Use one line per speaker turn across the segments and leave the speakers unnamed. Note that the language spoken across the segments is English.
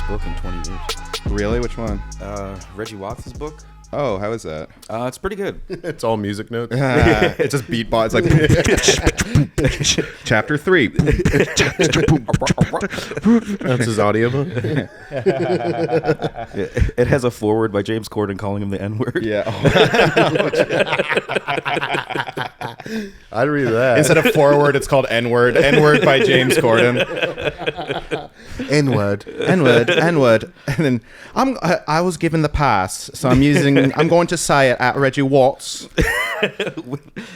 first book in 20 years.
Really? Which one?
Reggie Watts' book.
Oh, how is that?
It's pretty good.
It's all music notes.
It's just beatbox. It's like chapter 3.
That's his audiobook.
It has a foreword by James Corden calling him the N-word.
Yeah.
I'd read that.
Instead of forward, it's called N-word. N-word by James Corden.
N-word.
N-word. N-word. And then I was given the pass, so I'm going to say it at Reggie Watts.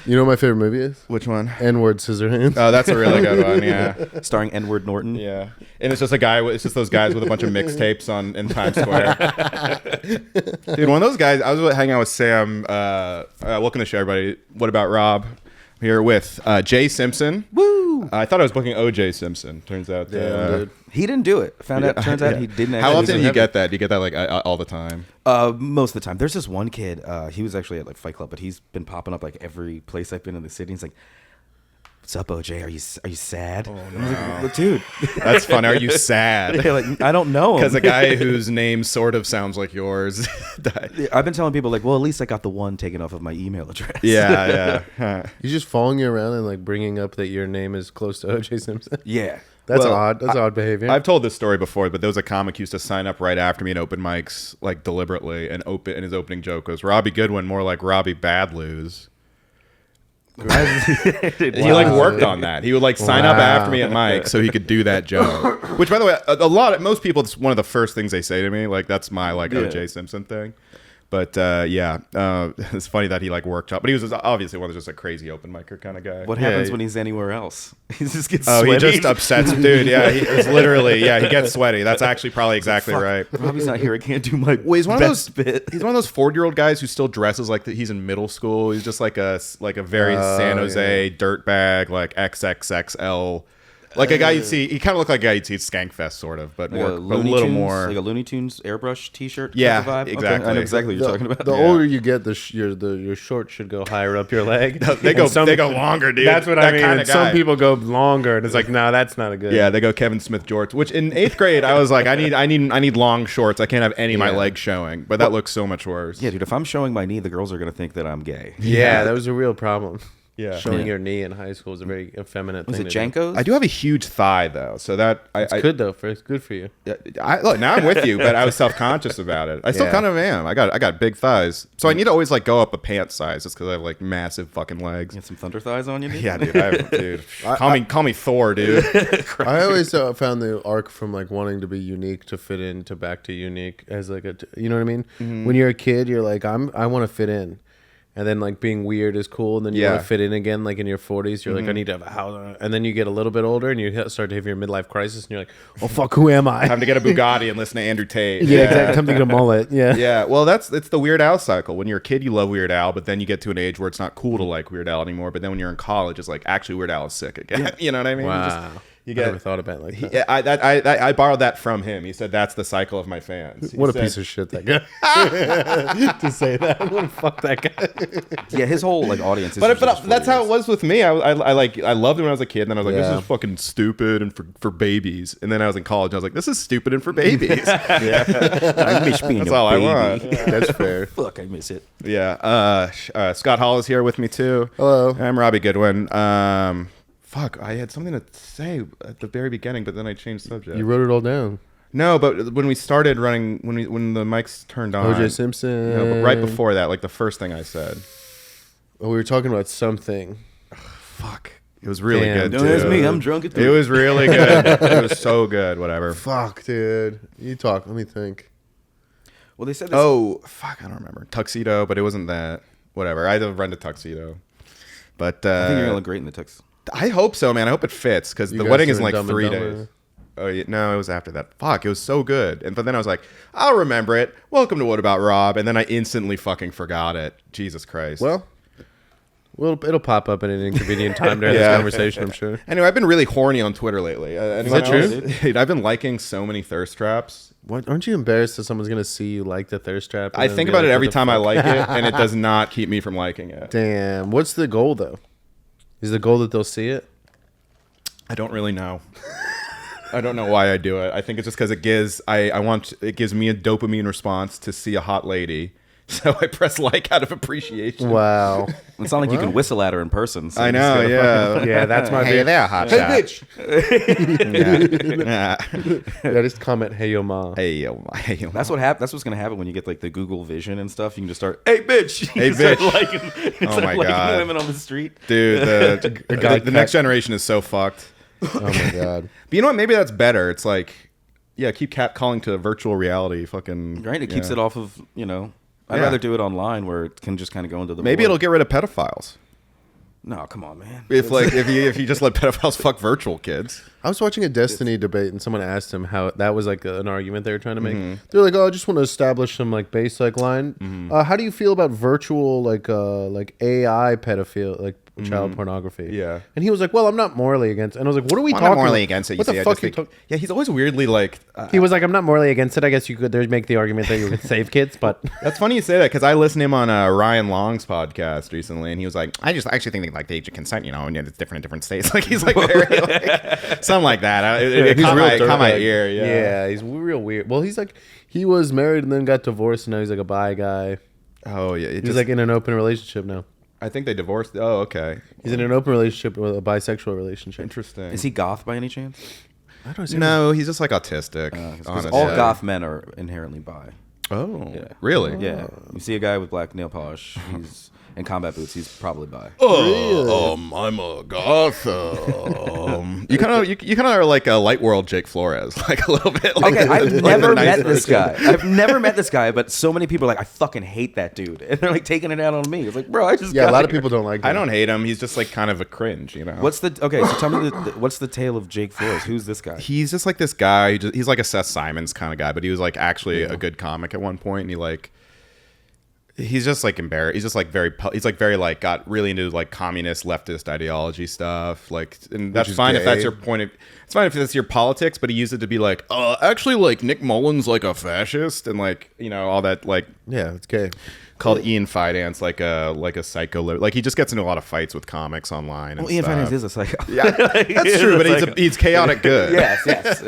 You know what my favorite movie is?
Which one?
N-word Scissorhands.
Oh, that's a really good one. Yeah.
Starring N-word Norton.
Yeah. And it's just a guy. It's just those guys with a bunch of mixtapes in Times Square. Dude, one of those guys. I was hanging out with Sam. Welcome to the show, everybody. What about Rob? I'm here with Jay Simpson.
Woo!
I thought I was booking OJ Simpson. Turns out,
Dude.
He didn't do it. Turns out he didn't.
How often do you
get
get that? Do you get that like all the time?
Most of the time. There's this one kid. He was actually at like Fight Club, but he's been popping up like every place I've been in the city. He's like, "What's up, OJ? Are you sad?"
Oh,
no. I was like, well, dude,
that's fun. Are you sad?
Like, I don't know him.
Because a guy whose name sort of sounds like yours died.
I've been telling people like, well, at least I got the one taken off of my email address.
Yeah.
He's just following you around and like bringing up that your name is close to OJ Simpson.
Yeah.
That's odd. That's odd behavior.
I've told this story before, but there was a comic who used to sign up right after me in open mics, like deliberately, and his opening joke was Robbie Goodwin, more like Robbie Bad Lose. He like worked on that. He would like sign up after me at mics so he could do that joke. Which, by the way, most people, it's one of the first things they say to me. Like that's my OJ Simpson thing. But it's funny that he like worked up. But he was obviously one of just a crazy open micer kind of guy.
What happens when he's anywhere else? He just gets
sweaty.
sweaty.
He just upsets, dude. Yeah, it's literally he gets sweaty. That's actually probably exactly right.
Robbie's not here. I can't do my
he's one
best
of those
bit.
He's one of those 40-year-old guys who still dresses like he's in middle school. He's just like a very San Jose dirtbag, like XXXL. Like a guy you'd see, he kind of looked like a guy you'd see at Skankfest, sort of, but
like
a little more
like a Looney Tunes airbrush T-shirt.
Yeah,
vibe.
exactly.
Okay, I know exactly what you're talking about.
The older you get, your shorts should go higher up your leg.
They go longer, dude.
That's what
that
I mean.
Kind
of some people go longer, and it's like, no, that's not a good.
Yeah, they go Kevin Smith jorts. Which in 8th grade, I was like, I need long shorts. I can't have any of my legs showing. But that looks so much worse.
Yeah, dude. If I'm showing my knee, the girls are gonna think that I'm gay.
Yeah, that was a real problem.
Yeah,
showing your knee in high school is a very effeminate thing.
Was it Janko's?
I do have a huge thigh though, so that
it's good though. It's good for you.
Look, now I'm with you, but I was self-conscious about it. I still kind of am. I got big thighs, so I need to always like go up a pant size just because I have like massive fucking legs.
You have some thunder thighs on you, dude?
Yeah, dude. Call me Thor, dude.
I always found the arc from like wanting to be unique to fit in to back to unique as like you know what I mean? Mm-hmm. When you're a kid, you're like I want to fit in. And then like being weird is cool, and then you want to fit in again. Like in your 40s, you're like, I need to have a house. And then you get a little bit older, and you start to have your midlife crisis, and you're like, oh fuck, who am I?
Time to get a Bugatti and listen to Andrew Tate.
Yeah, exactly. Time to get a mullet. Yeah,
yeah. Well, it's the Weird Al cycle. When you're a kid, you love Weird Al, but then you get to an age where it's not cool to like Weird Al anymore. But then when you're in college, it's like actually Weird Al is sick again. Yeah. You know what I mean?
Wow. I never thought about it like that.
I borrowed that from him. He said that's the cycle of my fans.
What a piece of shit that guy to say that. What fuck that guy.
Yeah, his whole like audience.
But that's how it was with me. I loved it when I was a kid, and then I was like, this is fucking stupid and for babies. And then I was in college, and I was like, this is stupid and for babies.
I miss being
that's
a
all
baby.
I want.
Yeah. That's fair.
Fuck, I miss it.
Yeah. Scott Hall is here with me too.
Hello.
I'm Robbie Goodwin. Fuck, I had something to say at the very beginning, but then I changed subject.
You wrote it all down.
No, but when we started running, when the mics turned on,
OJ Simpson.
But right before that, like the first thing I said.
Oh, we were talking about something.
Fuck, it was really good.
Don't ask me. I'm drunk.
It was really good. It was so good. Whatever.
Fuck, dude. You talk. Let me think.
Well, they said this.
Oh, fuck, I don't remember. Tuxedo, but it wasn't that. Whatever. I had to rent a tuxedo. But
I think you're gonna look great in the tux.
I hope so, man. I hope it fits because the wedding is in like 3 days. Oh yeah, no, it was after that. Fuck, it was so good. But then I was like, I'll remember it. Welcome to What About Rob? And then I instantly fucking forgot it. Jesus Christ.
Well, it'll pop up at an inconvenient time during this conversation, I'm sure.
Anyway, I've been really horny on Twitter lately.
Is that true?
Dude, I've been liking so many thirst traps.
What? Aren't you embarrassed that someone's gonna see you like the thirst trap?
I think about it every time I like it, and it does not keep me from liking it.
Damn. What's the goal though? Is the goal that they'll see it?
I don't really know. I don't know why I do it. I think it's just because it gives it gives me a dopamine response to see a hot lady. So I press like out of appreciation.
Wow.
It's not like you can whistle at her in person. So
I
you just
know,
gotta
yeah.
Yeah, that's my
Hey
bitch.
there, hot
Hey,
shot.
bitch.
Yeah.
Yeah, just comment, hey, yo, ma.
Hey, yo. Hey, yo.
That's what That's what's gonna happen when you get like the Google Vision and stuff. You can just start, hey bitch,
Hey,
You start
bitch.
liking, you
Oh
start
my
liking
God.
women on the street.
Dude, the next generation is so fucked.
Oh, my God.
But you know what? Maybe that's better. It's like, yeah, keep catcalling to virtual reality. Fucking
Right, it keeps
yeah.
it off of I'd
Yeah.
rather do it online where it can just kind of go into the.
Maybe
void.
it'll get rid of pedophiles.
No, come on, man.
If you just let pedophiles fuck virtual kids.
I was watching a Destiny debate, and someone asked him how that was like an argument they were trying to make. They're like, "Oh, I just want to establish some like base like line. How do you feel about virtual like AI pedophile like child pornography?"
Yeah.
and he was like, "Well, I'm not morally against." And I was like, "What are we
I'm
talking?"
not morally
about?
against it. You
What
see,
the
I
fuck
just
you
think-
talking?
Yeah, he's always weirdly like.
He was like, "I'm not morally against it. I guess you could there's make the argument that you could save kids, but
That's funny you say that because I listened to him on Ryan Long's podcast recently, and he was like, "I actually think like the age of consent, and it's different in different states." Like he's like very like something like that. It
he's
caught
real
my
dirtbag.
ear. Yeah.
he's real weird. Well, he's like, he was married and then got divorced, and now he's like a bi guy.
Oh yeah.
He's like in an open relationship now.
I think they divorced. Oh okay.
He's in an open relationship with a bisexual relationship.
Interesting.
Is he goth by any chance?
I don't see.
No, he's just like autistic.
'Cause
honestly.
all goth men are inherently bi.
Oh,
Yeah.
really?
Yeah, you see a guy with black nail polish, he's in combat boots. He's probably bi.
I'm a goth. You kind of are like a light world Jake Flores, like a little bit. Like
Okay, I've
like
never
the
met
nice
this
version.
guy. I've never met this guy, but so many people are like, I fucking hate that dude, and they're like taking it out on me. It's like, bro, I just
Yeah,
got
a lot of
here.
people don't like him.
I don't hate him. He's just like kind of a cringe,
What's the okay? So tell me, what's the tale of Jake Flores? Who's this guy?
He's just like this guy. He's like a Seth Simons kind of guy, but he was like actually a good comic at one point, and he's just like embarrassed. He's just like he's like very like got really into like communist leftist ideology stuff. Like, and that's
is
fine if that's
gay.
your point of. It's fine if that's your politics, but he used it to be like, actually, like Nick Mullen's like a fascist, and like all that like
Yeah, it's gay.
called Ian Fidance like a psycho. Like he just gets into a lot of fights with comics online. And
Well, Ian
stuff.
Finance is a psycho.
Yeah, that's true, but he's chaotic good.
yes.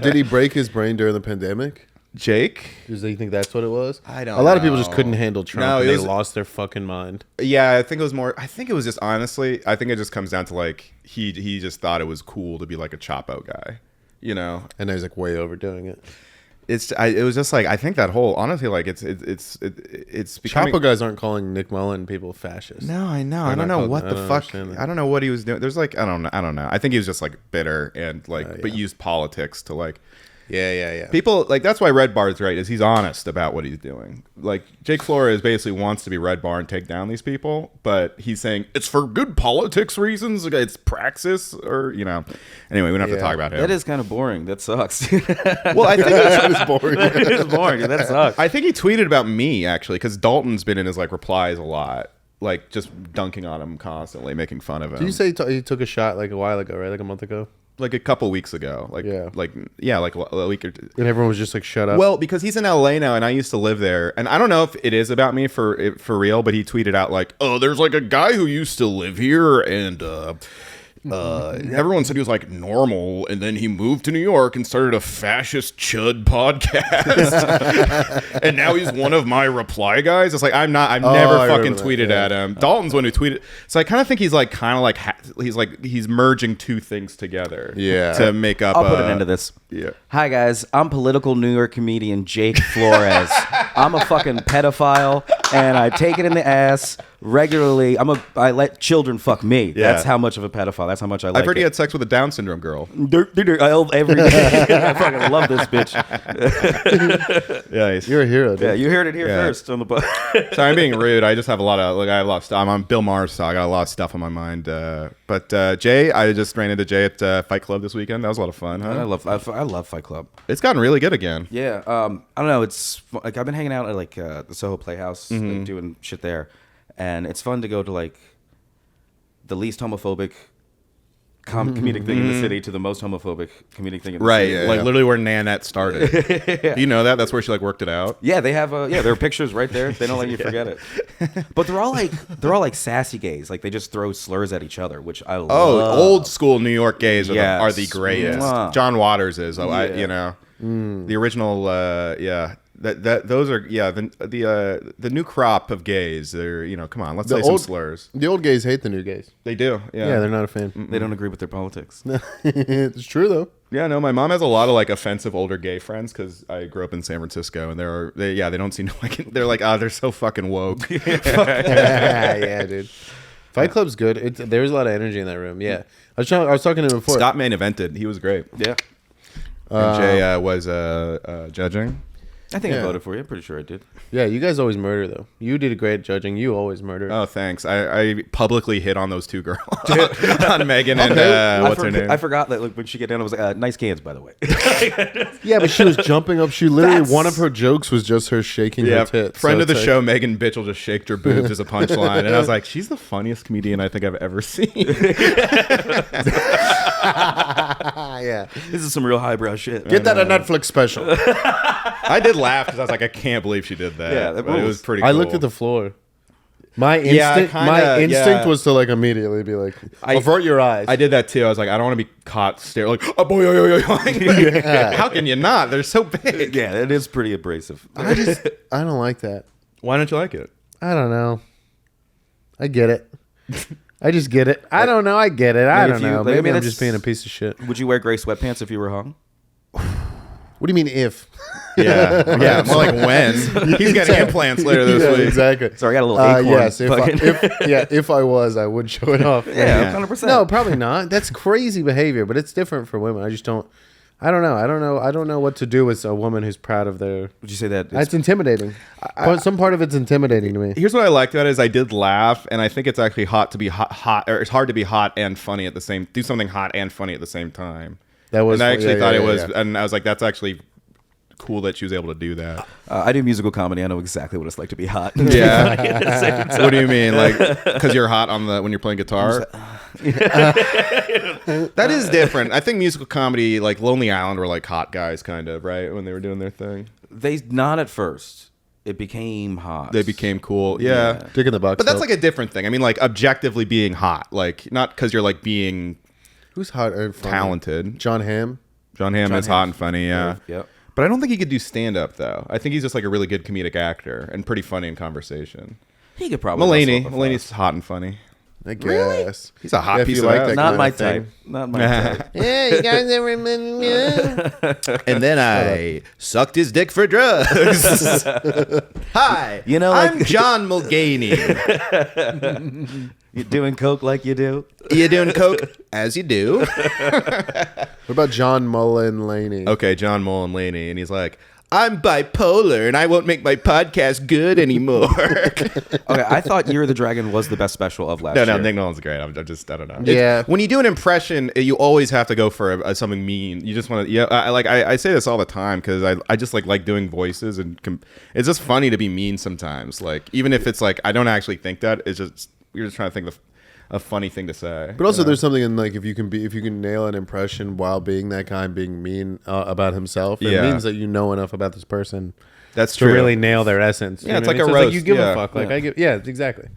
Did he break his brain during the pandemic?
Jake.
Do you think that's what it was?
I don't
A lot of people just
know.
couldn't handle Trump,
No,
and
it
they
was-
lost their fucking mind.
Yeah, I think it was more. I think it was just honestly. I think it just comes down to like he just thought it was cool to be like a Chapo guy,
And now he's like way overdoing it.
It was just like I think that whole honestly like it's becoming.
Chapo guys aren't calling Nick Mullen people fascists.
No, I know.
They're
I don't
not
know
called-
what
I
the
don't
fuck.
understand that.
I don't know what he was doing. There's like I don't know. I think he was just like bitter and like but used politics to like.
Yeah.
People like that's why Red Bar's right is he's honest about what he's doing. Like Jake Flores basically wants to be Red Bar and take down these people, but he's saying it's for good politics reasons. Like, it's praxis or Anyway, we don't have to
Yeah.
talk about him.
That is kind of boring. That sucks.
well, I think
It's boring.
It is boring. Dude. That sucks.
I think he tweeted about me actually because Dalton's been in his like replies a lot, like just dunking on him constantly, making fun of him.
Did you say he took a shot like a while ago, right? Like a month ago?
like a couple weeks ago? Like a week or two.
And everyone was just like, shut up.
Well, because he's in LA now, and I used to live there, and I don't know if it is about me for real, but he tweeted out like, "Oh, there's like a guy who used to live here, and everyone said he was like normal, and then he moved to New York and started a fascist chud podcast, and now he's one of my reply guys." It's like I've never
I
fucking
remember that,
tweeted
yeah.
at him. Dalton's one who tweeted, so I kind of think he's like he's merging two things together,
Yeah.
to make up.
I'll put an end to this.
Yeah.
Hi guys, I'm political New York comedian Jake Flores. I'm a fucking pedophile, and I take it in the ass regularly. I let children fuck me.
Yeah.
That's how much of a pedophile. That's how much I like
I've heard
it.
he had sex with a Down syndrome girl.
I love every day. I fucking love this bitch.
Yeah,
You're a hero, dude.
Yeah, you heard it here
Yeah.
first on the book.
Sorry, I'm being rude. I just have a lot of I have a lot of stuff. I'm on Bill Maher's, so I got a lot of stuff on my mind. But Jay, I just ran into Jay at Fight Club this weekend. That was a lot of fun, huh?
I love Fight Club.
It's gotten really good again.
Yeah, I don't know. It's like I've been hanging out at like the Soho Playhouse, like, doing shit there, and it's fun to go to like the least homophobic comedic thing in the city to the most homophobic comedic thing in the
Right,
city.
like literally where Nanette started. Do you know that? That's where she like worked it out.
Yeah, they have there are pictures right there. They don't let you forget it. But they're all like sassy gays. Like they just throw slurs at each other, which I love.
Oh, old school New York gays are the
Yes.
greatest.
Mwah.
John Waters is,
Yeah.
the original. Those are the new crop of gays. They're come on, let's say some slurs.
The old gays hate the new gays.
They do.
Yeah, they're not a fan.
They don't agree with their politics.
It's true though.
Yeah, no, my mom has a lot of like offensive older gay friends because I grew up in San Francisco, and they don't seem to like it. They're like, they're so fucking woke.
Yeah, dude. Fight Club's good. There's a lot of energy in that room. Yeah, I was talking to him before.
Scott main evented. He was great.
Yeah.
And Jay was judging.
I think I
Yeah.
voted for you. I'm pretty sure I did.
Yeah, you guys always murder though. You did a great judging. You always murder.
Oh, thanks. I publicly hit on those two girls, on Megan and what's her name?
I forgot that when she get down, I was like, nice cans, by the way.
Yeah, but she was jumping up. She literally one of her jokes was just her shaking her tits.
Friend
So
of the
it's
show, Megan Bitchell just shaked her boobs as a punchline, and I was like, she's the funniest comedian I think I've ever seen.
yeah,
This is some real highbrow shit.
get that a Netflix special.
I did laugh because I was like, I can't believe she did that.
Yeah, that
But it
rules.
was pretty cool.
I looked at the floor. My
Yeah,
instinct,
kinda,
was to like immediately be like,
I-
avert your eyes.
I did that too. I was like, I don't want to be caught staring like, oh boy, how can you not? They're so big.
Yeah, it is pretty abrasive.
I don't like that.
Why don't you like it?
I don't know. I get it. I just get it. I don't know. I get it. I
Like,
don't
if you-
know.
like, I
Maybe
mean,
I'm
that's-
just being a piece of shit.
Would you wear gray sweatpants if you were hung?
What do you mean if?
Yeah, more like when. He's getting implants later this
Yeah,
week.
exactly.
Sorry, I got a little acorn.
Yes,
fucking-
if I was, I would show it off.
Yeah, 100%.
No, probably not. That's crazy behavior, but it's different for women. I just don't. I don't know. I don't know what to do with a woman who's proud of their.
Would you say that?
It's intimidating. Some part of it's intimidating to me.
Here's what I liked about it is I did laugh, and I think it's actually hot to be hot, or it's hard to be hot and funny at the same. Do something hot and funny at the same time.
That was.
And I actually thought it was,
yeah.
and I was like, that's actually cool that she was able to do that.
I do musical comedy. I know exactly what it's like to be hot.
Yeah. What do you mean? Like, because you're hot when you're playing guitar? That is different. I think musical comedy, like Lonely Island, were like hot guys, kind of, right? When they were doing their thing,
They not at first. It became hot.
they became cool. Yeah.
Dick in the box.
But that's like a different thing. I mean, like objectively being hot, like not because you're like being
who's hot and funny?
talented.
John Hamm.
John Hamm is
Hamm.
hot and funny, yeah.
Yep.
But I don't think he could do stand up though. I think he's just like a really good comedic actor and pretty funny in conversation.
He could probably.
Mulaney's hot and funny.
I guess.
He's a hot
Yeah, if
piece
you
of
like
ass.
that
Not
kind
my
of thing.
type. Not my type.
Yeah, you guys ever remember?
And then I sucked his dick for drugs. Hi,
You know,
I'm
like-
John Mulganey.
You doing coke like you do?
You doing coke as you do?
What about John Mullen Laney?
Okay, John Mullaney, and he's like, I'm bipolar and I won't make my podcast good anymore.
Okay, I thought Year of the Dragon was the best special of last
No,
year.
Nick Nolan's great. I don't know.
Yeah.
When you do an impression, you always have to go for something mean. You just want to, yeah. I say this all the time because I just like doing voices and it's just funny to be mean sometimes. Like even if it's like I don't actually think that, it's just you're just trying to think of a funny thing to say.
But also, there's something in like if you can nail an impression while being that guy and being mean about himself, it
Yeah.
means that you know enough about this person
That's
to
true.
really nail their essence. You
Yeah,
know
it's
what I
like
mean?
a
So
roast,
you give
yeah.
a fuck. Like I give. Yeah, exactly.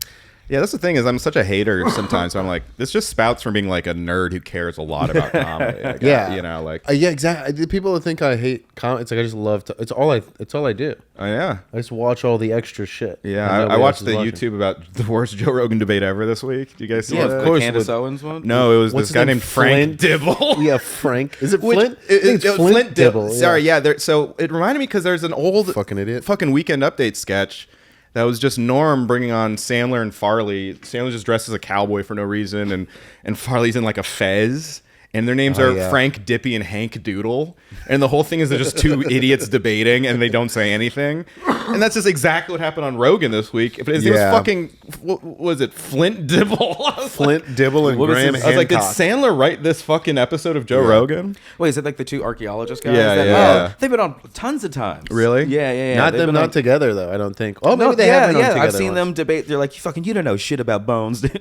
Yeah, that's the thing is I'm such a hater sometimes. So I'm like, this just spouts from being like a nerd who cares a lot about comedy. Like,
Yeah.
you know, like,
Yeah, exactly. The people think I hate it's like I just love to. It's all I do.
oh yeah.
I just watch all the extra shit.
Yeah,
that
I
nobody
watched
else
the
is watching.
YouTube about the worst Joe Rogan debate ever this week. Did you guys see
Yeah,
that?
of course.
Candace
with-
Owens one?
No, it was
What's
this
his
guy
name?
named Frank
Flint?
Dibble.
Yeah, Frank. Is it
Which-
Flint? I think it's Flint Dibble. Yeah.
Sorry, yeah. So it reminded me because there's an old
Fucking idiot.
fucking Weekend Update sketch that was just Norm bringing on Sandler and Farley. Sandler's just dressed as a cowboy for no reason, and Farley's in like a fez. And their names are Frank Dippy and Hank Doodle. And the whole thing is they're just two idiots debating and they don't say anything. And that's just exactly what happened on Rogan this week. But his name was fucking, what was it? Flint Dibble.
Flint Dibble and Graham Hancock.
I was like, did Sandler write this fucking episode of Joe Rogan?
Wait, is it like the two archaeologist guys?
Yeah.
They've been on tons of times.
Really?
Yeah.
Not together, though, I don't think. Oh, maybe they have been on together.
I've seen them debate. They're like, you don't know shit about bones, dude.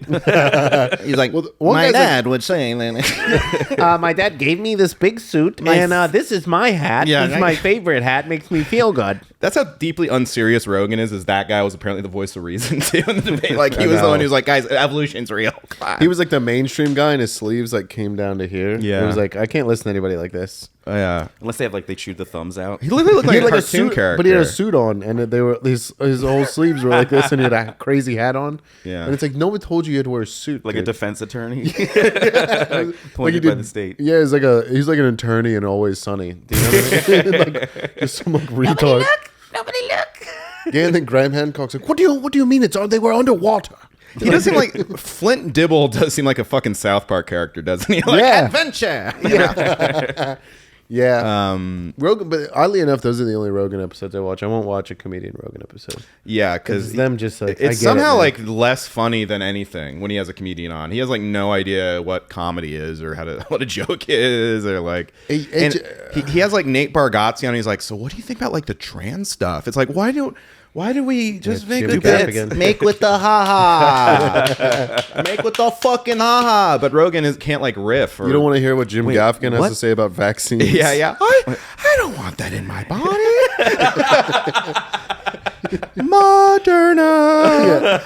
He's like, my dad would say,
my dad gave me this big suit, and this is my hat.
Yeah,
it's my favorite hat. Makes me feel good.
That's how deeply unserious Rogan is that guy was apparently the voice of reason, too, in the debate. Like, he was the one who was like, guys, evolution's real.
He was like the mainstream guy, and his sleeves like came down to here.
Yeah.
It was like, I can't listen to anybody like this.
Yeah.
Unless they have they chewed the thumbs out.
He literally looked like a cartoon
suit,
character.
but he had a suit on, and they were his whole sleeves were like this, and he had a crazy hat on.
Yeah.
And it's like, no one told you had to wear a suit.
Like
kid.
a defense attorney.
Like
Appointed by the state.
Yeah, he's like an attorney in Always Sunny. Do you know what I mean? Like, just some retard.
Nobody look.
Yeah, and then Graham Hancock's like, what do you mean they were underwater?
He does seem like Flint Dibble does seem like a fucking South Park character, doesn't he? Like,
Yeah.
Adventure.
Yeah. Rogan, but oddly enough, those are the only Rogan episodes I watch. I won't watch a comedian Rogan episode.
Yeah,
It's
because
them just like, I
it's
get
somehow
it, man.
like less funny than anything when he has a comedian on. He has like no idea what comedy is or what a joke is or like. And he has like Nate Bargatze on. He's like, so what do you think about like the trans stuff? It's like, why do we just make
Jimmy
the
Gaff
bits?
again.
Make with the ha-ha. Make with the fucking ha-ha. But Rogan can't like riff. Or,
You don't want to hear what Jim Gaffigan has
what?
to say about vaccines.
Yeah. I don't want that in my body. Moderna.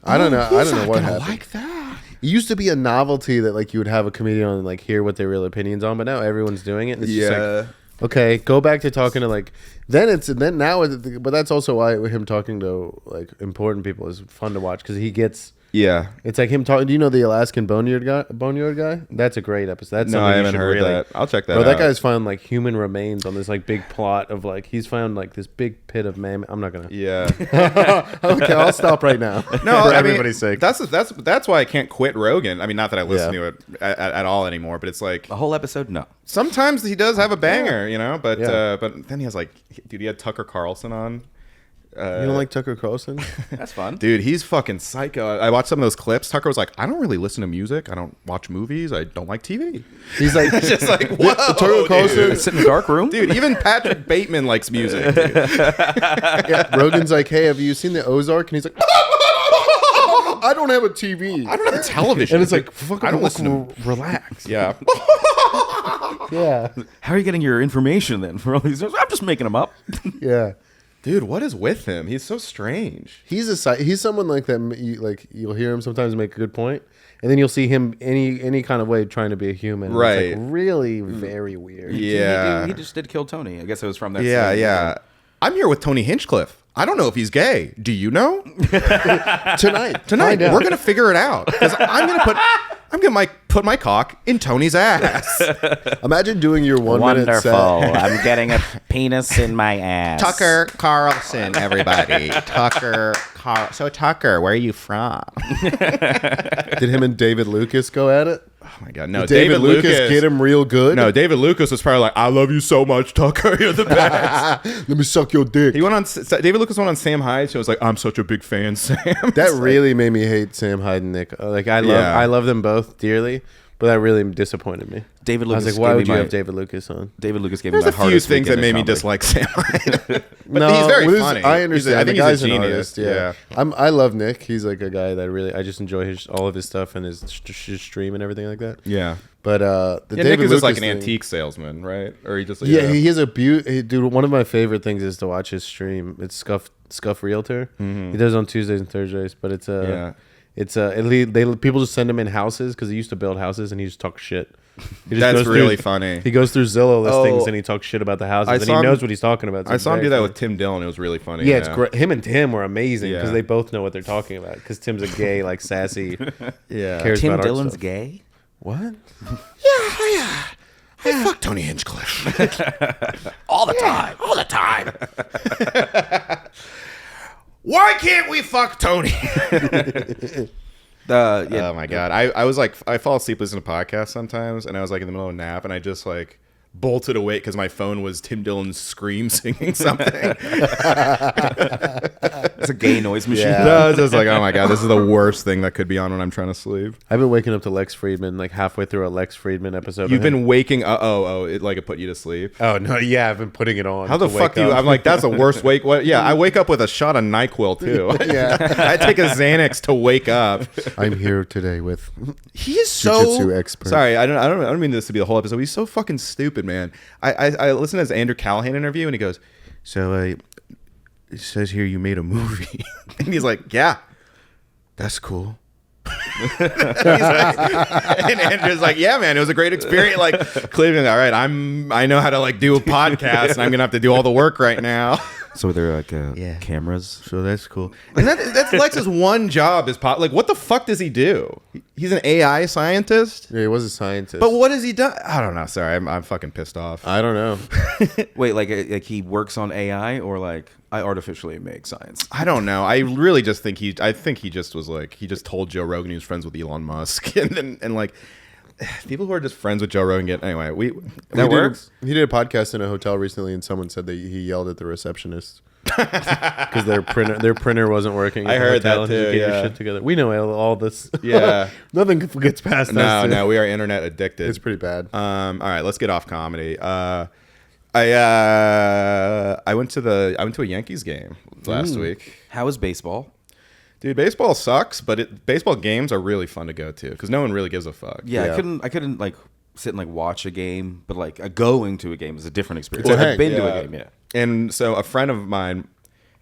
I don't know what happened.
Like that.
It used to be a novelty that like you would have a comedian on and like hear what their real opinions on, but now everyone's doing it. And it's just like, okay, go back to talking to like but that's also why him talking to like important people is fun to watch because he gets.
Yeah.
It's like him talking. Do you know the Alaskan Boneyard guy? That's a great episode. That's
No,
something
I
you
haven't
should
heard
really,
that. I'll check that
Bro,
out.
that guy's found like human remains on this like big plot of like he's found like this big pit of mammoth. I'm not gonna.
Yeah.
Okay, I'll stop right now.
No,
for
I
everybody's
mean,
sake.
That's why I can't quit Rogan. I mean, not that I listen to it at all anymore, but it's like
A whole episode? No.
sometimes he does have a banger, you know. But
Yeah.
but then he has like, dude, he had Tucker Carlson on.
You don't like Tucker Carlson?
That's fun.
Dude, he's fucking psycho. I watched some of those clips. Tucker was like, I don't really listen to music. I don't watch movies. I don't like TV.
He's like,
Just like, whoa,
Tucker Carlson.
Sit in the dark room?
dude. Even Patrick Bateman likes music. Dude.
Yeah, Rogan's like, hey, have you seen the Ozark? And he's like, I don't have a TV.
I don't have a television.
And it's like, fucking
I don't listen to.
relax.
Yeah.
Yeah.
How are you getting your information then for all these? I'm just making them up.
Yeah.
Dude, what is with him? He's so strange.
He's someone like that. You'll hear him sometimes make a good point, and then you'll see him any kind of way trying to be a human. And
Right.
it's like really very weird.
Yeah.
He just did Kill Tony. I guess it was from that.
Yeah,
scene.
yeah. I'm here with Tony Hinchcliffe. I don't know if he's gay. Do you know?
Tonight,
We're gonna figure it out because I'm gonna put my cock in Tony's ass.
Imagine doing your 1 minute
Wonderful.
set.
I'm getting a penis in my ass.
Tucker Carlson, everybody. So Tucker, where are you from?
Did him and David Lucas go at it?
Oh my god, no!
Did David Lucas get him real good?
No, David Lucas was probably like, "I love you so much, Tucker. You're the best."
Let me suck your dick.
He went on. David Lucas went on Sam Hyde show. Was like, "I'm such a big fan, Sam."
That really made me hate Sam Hyde and Nick. Like I love them both dearly, but that really disappointed me.
David
I
Lucas.
was like, why
gave
would
me
you
my-
have David Lucas on?
David Lucas gave me
There's
my
a few
hardest
things that
weekend
made
in
me
comedy.
dislike Sam Hyde. But
No,
he's very
well,
funny.
I understand.
I think
the guy's
he's a
an
genius.
artist. Yeah. I love Nick. He's like a guy that really I just enjoy all of his stuff and his stream and everything like that.
Yeah.
But the
Yeah,
David
Nick is just like
Lucas
an
thing-
antique salesman, right? Or he just
Yeah, he has a dude. One of my favorite things is to watch his stream. It's Scuff Realtor. He does it on Tuesdays and Thursdays, but it's people just send him in houses because he used to build houses and he just talks shit. He just
That's
goes
really
through-
funny.
He goes through Zillow listings
Oh.
and he talks shit about the houses
I
and he
saw him-
knows what he's talking about. so
I
it's
saw him
very
do that
funny.
with Tim Dillon. It was really funny.
Yeah, it's great. Him and Tim were amazing because
Yeah.
they both know what they're talking about. Because Tim's a gay, like sassy.
Yeah.
cares
Tim
about art
Dillon's
stuff.
gay.
What?
Hey, fuck Tony Hinchcliffe.
All the time.
All the time.
Why can't we fuck Tony?
Yeah.
Oh my god, I was like, I fall asleep listening to podcasts sometimes, and I was like in the middle of a nap, and I just like bolted awake because my phone was Tim Dillon's Scream singing something.
It's a gay noise machine.
Yeah.
No, I was just like, oh my god, this is the worst thing that could be on when I'm trying to sleep.
I've been waking up to Lex Friedman like halfway through a Lex Friedman episode.
You've been waking up. It put you to sleep.
Oh no, yeah, I've been putting it on.
How the
to
fuck
wake
do you?
up.
I'm like, that's the worst wake. What? Yeah, I wake up with a shot of NyQuil too.
Yeah.
I take a Xanax to wake up.
I'm here today with.
He is so
Jiu-jitsu expert.
Sorry, I don't mean this to be the whole episode. He's so fucking stupid, man. I listened to his Andrew Callahan interview, and he goes, "So it says here you made a movie," and he's like, "Yeah, that's cool." He's like, and Andrew's like, "Yeah, man, it was a great experience." Like, Cleveland, all right, I know how to like do a podcast, and I'm gonna have to do all the work right now.
So they're like cameras.
So that's cool. And that's Lex's one job is like, what the fuck does he do? He's an AI scientist?
Yeah, he was a scientist.
But what has he done? I don't know. Sorry, I'm fucking pissed off.
I don't know.
Wait, like he works on AI or like I artificially make science?
I don't know. I really just think he just was like, he just told Joe Rogan he was friends with Elon Musk. and like, people who are just friends with Joe Rogan anyway, that works.
He did a podcast in a hotel recently, and someone said that he yelled at the receptionist because their printer wasn't working.
I heard that
and
too,
Get
yeah.
your shit together. We know all this.
Yeah.
Nothing gets past us.
No, we are internet addicted.
It's pretty bad.
All right, let's get off comedy. I went to a Yankees game last week.
How is baseball?
Dude, baseball sucks, but baseball games are really fun to go to because no one really gives a fuck.
Yeah,
Yeah.
I couldn't like sit and like watch a game, but like going to a game is a different experience.
Well,
I've been to
yeah.
a game, yeah.
And so a friend of mine,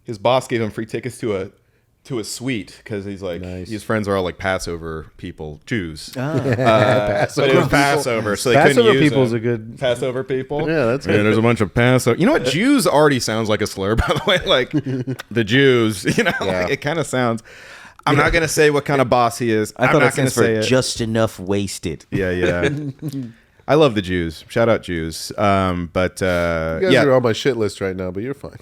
his boss gave him free tickets to a suite because he's like,
Nice.
his friends are all like Passover people, Jews.
Passover
But it was
people.
Passover, so they
Passover
couldn't use
people's
them.
a good.
Passover people.
Yeah, that's
Yeah,
good.
there's a bunch of Passover. You know what? Jews already sounds like a slur, by the way. Like the Jews,
Yeah.
like, it kind of sounds. I'm not gonna say what kind of boss he is.
I
I'm
thought
not
it
gonna
stands for
say it.
just enough wasted.
Yeah. I love the Jews. Shout out Jews. But
You guys
yeah,
are on my shit list right now, but you're fine.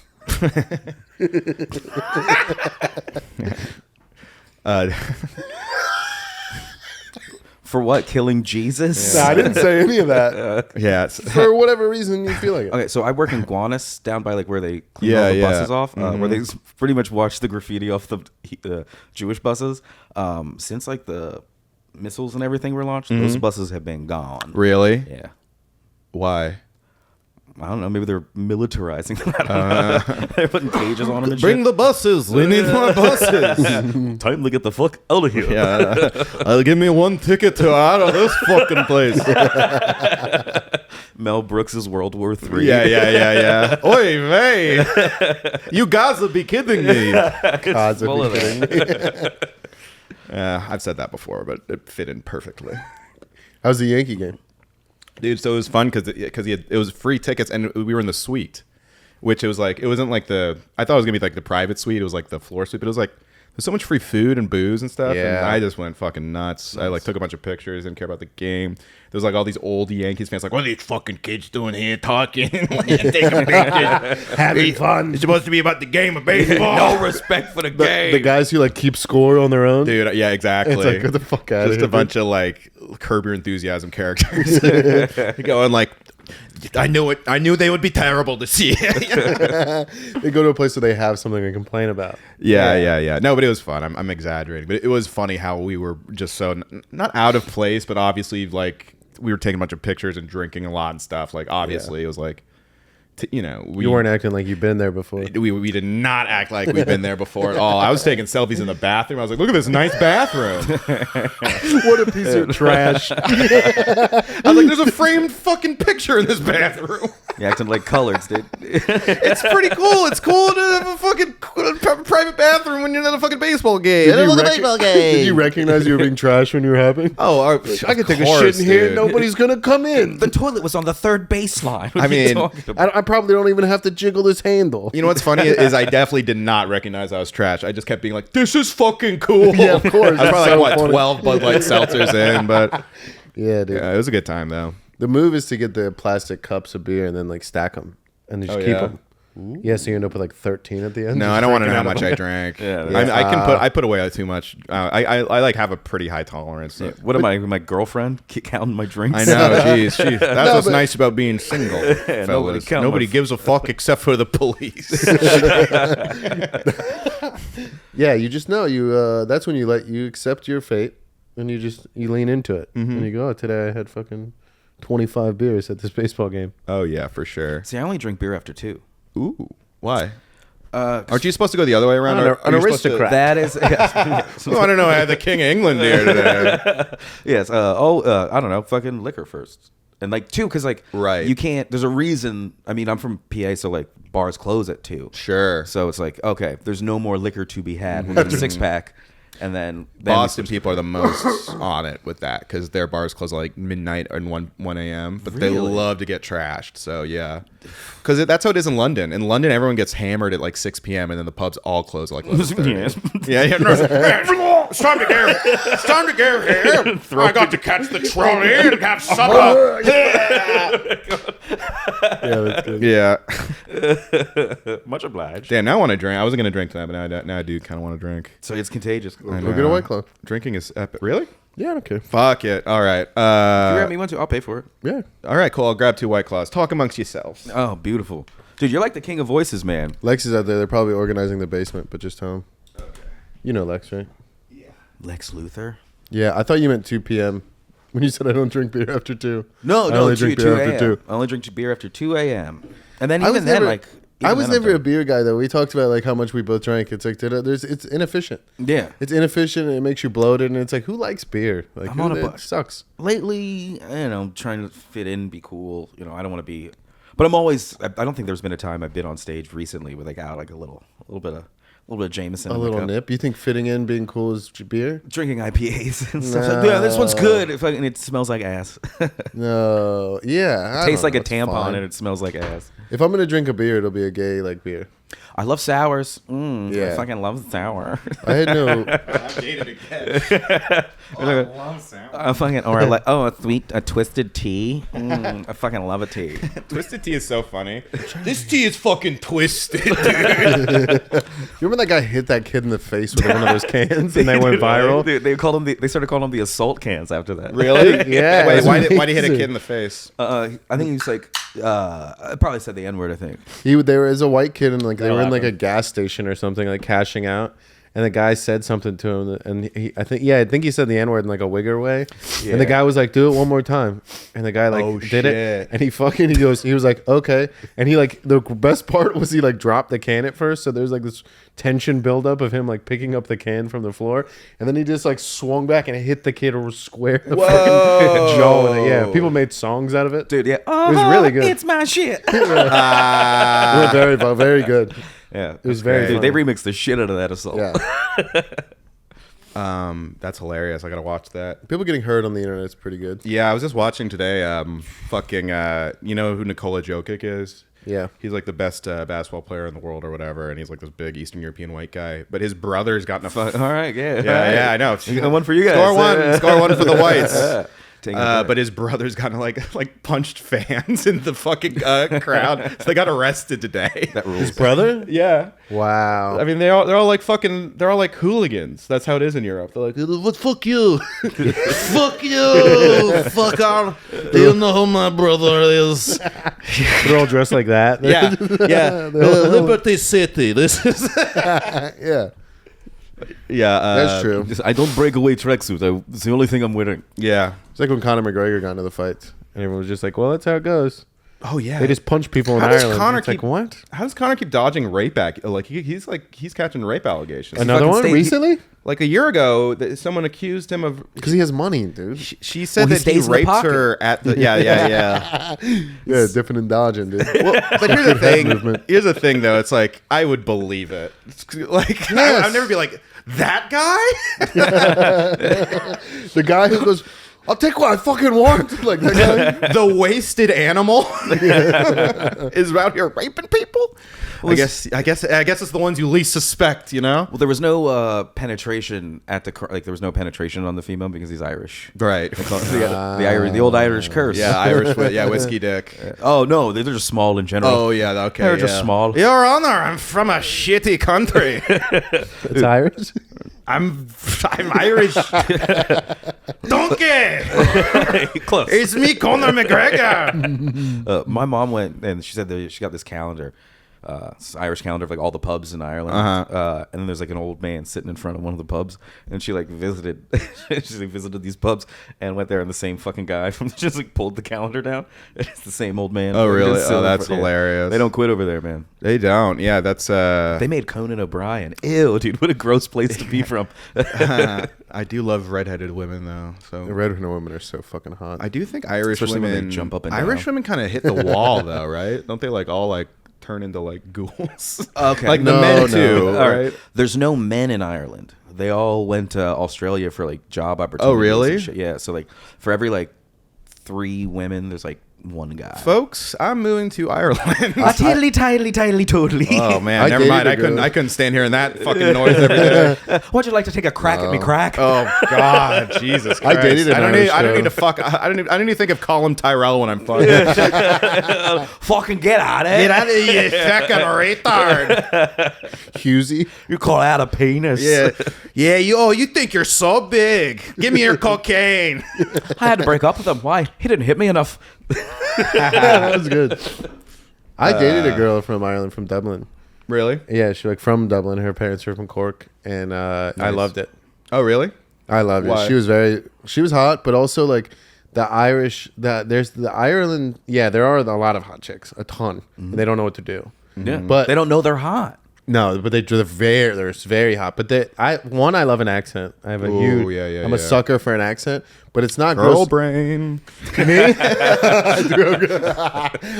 For what? Killing Jesus?
Nah, I didn't say any of that.
yeah.
For whatever reason you feel like it.
Okay, so I work in Guanas, down by like where they clean
Yeah,
all the
yeah.
buses off, where they pretty much watch the graffiti off the Jewish buses. Since like the missiles and everything were launched, those buses have been gone.
Really?
Yeah.
Why?
I don't know. Maybe they're militarizing them. I don't know. They're putting cages on them and
Bring
shit.
the buses. We need more buses.
Time to get the fuck out of here.
Yeah. Give me one ticket to out of this fucking place.
Mel Brooks's World War III.
Yeah. Oy vey. You guys would be kidding me.
Gods,
full
I'd be
of
kidding me.
Yeah, I've said that before, but it fit in perfectly.
How's the Yankee game?
Dude, so it was fun because it was free tickets and we were in the suite, which it was like, it wasn't like I thought it was gonna be like the private suite. It was like the floor suite, but it was like there's so much free food and booze and stuff.
Yeah.
And I just went fucking nuts. I like took a bunch of pictures, didn't care about the game. There's like all these old Yankees fans like, what are these fucking kids doing here talking? Taking pictures.
Having fun.
It's supposed to be about the game of baseball.
No respect for the game.
The guys who like keep score on their own.
Dude, yeah, exactly.
It's like, get the fuck out of
Just
here.
a bunch of like Curb Your Enthusiasm characters going like, I knew it. I knew they would be terrible to see.
They go to a place where they have something to complain about.
Yeah. No, but it was fun. I'm exaggerating, but it was funny how we were just so not out of place, but obviously like we were taking a bunch of pictures and drinking a lot and stuff. Like obviously it was like, we
You weren't acting like you've been there before.
We did not act like we've been there before at all. I was taking selfies in the bathroom. I was like, look at this nice bathroom.
What a piece of trash.
I was like, there's a framed fucking picture in this bathroom.
You're acting like coloreds, dude.
It's pretty cool. It's cool to have a fucking private bathroom when you're at a fucking baseball game.
Did you,
Baseball
did you recognize you were being trash when you were happy?
Oh,
I could take a shit in here. Nobody's going to come in.
The toilet was on the third baseline. What
I
are you
mean,
talking about?
I probably don't even have to jiggle this handle.
You know what's funny is I definitely did not recognize I was trash. I just kept being like, "This is fucking cool."
Yeah, of course.
I was probably
That's
like
so funny.
12 Bud Light seltzers in, but
Yeah, dude.
yeah, it was a good time though.
The move is to get the plastic cups of beer and then like stack them and just
Oh,
keep
yeah?
them. Yeah, so you end up with like 13 at the end.
No,
Just
I don't want to know
drinking
how
out of
much
them.
I drank.
Yeah,
I put away too much. I like have a pretty high tolerance. So.
What am I? My girlfriend counting my drinks?
I know, jeez. That's what's nice about being single,
nobody
fellas.
count
Nobody
my-
gives a fuck except for the police.
Yeah, you just know that's when you accept your fate and you lean into it and you go, oh, today I had fucking 25 beers at this baseball game.
Oh yeah, for sure.
See, I only drink beer after 2.
Ooh, why? Aren't you supposed to go the other way around?
An aristocrat.
That is.
I want to know. I had the King of England here today.
Yes. I don't know. Fucking liquor first. And like 2, because like
Right.
you can't. There's a reason. I mean, I'm from PA, so like bars close at 2.
Sure.
So it's like, okay, there's no more liquor to be had. We'll get a 6-pack, and then
Boston people are the most on it with that because their bars close at like midnight and 1 a.m. But they
Really?
love to get trashed. So yeah, because that's how it is in London. In London, everyone gets hammered at like 6 p.m. and then the pubs all close at like 11:30. Yeah. No, it's time to go. It's time to go here. I got to catch the trolley and have supper.
Yeah, that's good.
Yeah.
Much obliged.
Damn. Now I want to drink. I wasn't gonna drink tonight, but now I do kind of want to drink.
So it's contagious.
Go get a White Claw.
Drinking is epic. Really?
Yeah, I don't care.
Fuck it. All right.
If you grab me one too, I'll pay for it.
Yeah.
All right. Cool. I'll grab 2 White Claws. Talk amongst yourselves.
Oh, beautiful, dude. You're like the king of voices, man.
Lex is out there. They're probably organizing the basement, but just tell him. Okay. You know Lex, right?
Lex Luthor.
Yeah, I thought you meant 2 p.m. when you said I don't drink beer after 2.
No,
I only drink beer after 2.
I only drink beer after 2 a.m. And then
I
even
was
then,
never-
like
I was
then I'm
never a
done.
beer guy, though. We talked about like how much we both drank. It's like it's inefficient.
Yeah.
It's inefficient and it makes you bloated. And it's like, who likes beer? Like,
I'm on a
it
bus.
sucks.
Lately, trying to fit in, be cool. I don't want to be, but I'm always. I don't think there's been a time I've been on stage recently where they got like a little bit of Jameson.
A
in the
little
cup.
nip. You think fitting in, being cool is beer?
Drinking IPAs and stuff. Like, yeah, this one's good. And it smells like ass.
No. Yeah.
Tastes like a
It's
tampon
fine.
and it smells like ass.
If I'm gonna drink a beer, it'll be a gay like beer.
I love sours. I
Yeah.
fucking love sour.
I had no.
I dated again. I love sound.
I fucking or like a twisted tea. I fucking love a tea.
Twisted tea is so funny. This tea is fucking twisted, dude.
You remember that guy hit that kid in the face with one of those cans and they went viral?
Dude, they started calling them the assault cans after that.
Really?
Yeah,
Wait,
it's
why did he hit a
amazing.
kid in the face?
I think he was like, I probably said the N-word, I think.
There was a white kid and like they were in like a
happened.
gas station or something, like cashing out, and the guy said something to him, and I think he said the N-word in like a wigger way, and the guy was like, "Do it one more time," and the guy like
Oh,
did
shit.
it, and he was like, "Okay," and he like the best part was he like dropped the can at first, so there's like this tension buildup of him like picking up the can from the floor, and then he just like swung back and hit the kid square in the fucking jaw with it. Yeah, people made songs out of it.
Dude, yeah.
It was really good.
It's my shit.
It was very good.
Yeah.
It was very
Dude,
funny.
they remixed the shit out of that assault.
Yeah.
That's hilarious. I gotta watch that.
People getting hurt on the internet is pretty good.
Yeah, I was just watching today. You know who Nikola Jokic is?
Yeah.
He's like the best basketball player in the world or whatever, and he's like this big Eastern European white guy. But his brother's gotten a
All right, yeah.
yeah, I know.
One for you guys.
Score one for the whites.
Taking it back.
But his brother's gotten like punched fans in the fucking crowd. So they got arrested today.
That rules.
His brother?
Yeah.
Wow.
I mean, they're all like hooligans. That's how it is in Europe. They're like, what? Fuck you, fuck you, fuck our. Do you know who my brother is?
They're all dressed like that.
Yeah. Liberty City. This is.
Yeah.
Yeah,
That's true.
I don't break away tracksuit. It's the only thing I'm wearing.
Yeah.
It's like when Conor McGregor got into the fights, and everyone was just like, "Well, that's how it goes."
Oh yeah.
They just punch people in
How does
Ireland.
Conor
It's like
keep-
what?
How does Connor keep dodging rape like he's catching rape allegations?
Another
fucking
one
stayed-
recently?
Like a year ago, someone accused him of.
Because he has money, dude.
She said
Well, he
that he
stays in the
raped
pocket.
her at the. Yeah.
Yeah, dipping and dodging, dude.
Well, but here's the thing.
movement.
Here's the thing, though. It's like I would believe it. It's like
Yes.
I'd never be like that guy.
The guy who goes, "I'll take what I fucking want." Like that guy.
The wasted animal is out here raping people. I guess it's the ones you least suspect, you know?
Well, there was no penetration at there was no penetration on the female because he's Irish.
Right.
The old Irish curse.
Yeah, Irish, whiskey dick.
Oh no, they're just small in general.
Oh yeah, okay.
They're just small.
Your Honor, I'm from a shitty country.
It's Irish.
I'm Irish. Donkey.
Close.
It's me, Conor McGregor.
My mom went and she said that she got this calendar. This Irish calendar of like all the pubs in Ireland, and then there's like an old man sitting in front of one of the pubs, and she like visited, these pubs and went there, and the same fucking guy from just like pulled the calendar down. It's the same old man.
Oh really? Oh, that's
yeah.
hilarious.
They don't quit over there, man.
They don't. Yeah, that's.
They made Conan O'Brien. Ew, dude, what a gross place to be from.
I do love redheaded women though. So
The redheaded women are so fucking hot.
I do think Irish
Especially when they
women
jump up and
Irish
down.
women kind of hit the wall though, right? Don't they like all like turn into like ghouls?
Okay.
Like the
No,
men
no.
too,
All right.
right?
There's no men in Ireland. They all went to Australia for like job opportunities.
Oh, really?
and shit. Yeah. So like for every like 3 women, there's like 1 guy.
Folks, I'm moving to Ireland.
Totally.
Oh man,
I
never
dated
mind.
a
I couldn't.
girl.
I couldn't stand hearing that fucking noise every day.
Would you like to take a crack at me, crack?
Oh God, Jesus Christ!
I dated an
I don't
Irish
need. I don't
show.
need to fuck. I don't even think of Colin Tyrell when I'm fucking.
Fucking get out of it.
Get out of here, you fucking retard!
Hughesy.
You call that a penis?
Yeah. You think you're so big? Give me your cocaine.
I had to break up with him. Why? He didn't hit me enough.
That was good. I dated a girl from Ireland, from Dublin.
Really?
Yeah, she like from Dublin. Her parents were from Cork, and I loved it.
Oh, really?
I loved
Why?
it. She was hot, but also like the Irish. There's the Ireland. Yeah, there are a lot of hot chicks, a ton. And they don't know what to do.
Yeah.
But
they don't know they're hot.
No, but they're very hot. But I love an accent. I have a
Ooh,
huge.
yeah,
I'm a
yeah.
sucker for an accent, but it's not
Girl
gross.
brain.
Me?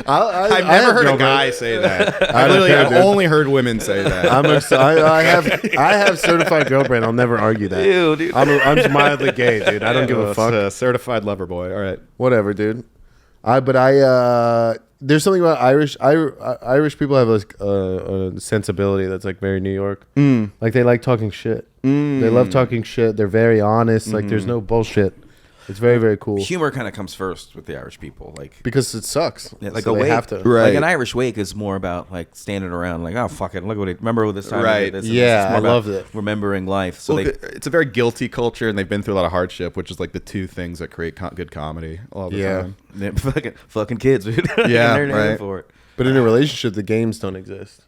I've never heard a guy say that. I've only heard women say that.
I have certified girl brain. I'll never argue that.
Ew, dude.
I'm mildly gay, dude. I don't give a fuck.
Certified lover boy. All right.
Whatever, dude. There's something about Irish people have a sensibility that's like very New York. Like they like talking shit. They love talking shit. They're very honest. Like there's no bullshit. It's very, very cool.
Humor kind of comes first with the Irish people. Like
Because it sucks.
Yeah, like
So
a
they
wake,
have to.
Right.
like an Irish wake is more about like standing around, like, oh fuck it, look what it. Remember this time? I
Right.
did this, and
Yeah,
this is more
I
about
loved it.
Remembering life. So
Well,
they,
it's a very guilty culture, and they've been through a lot of hardship, which is like the 2 things that create good comedy all the
Yeah.
time.
they're fucking kids, dude.
Yeah,
they're known
right.
for it.
But in a relationship, the games don't exist.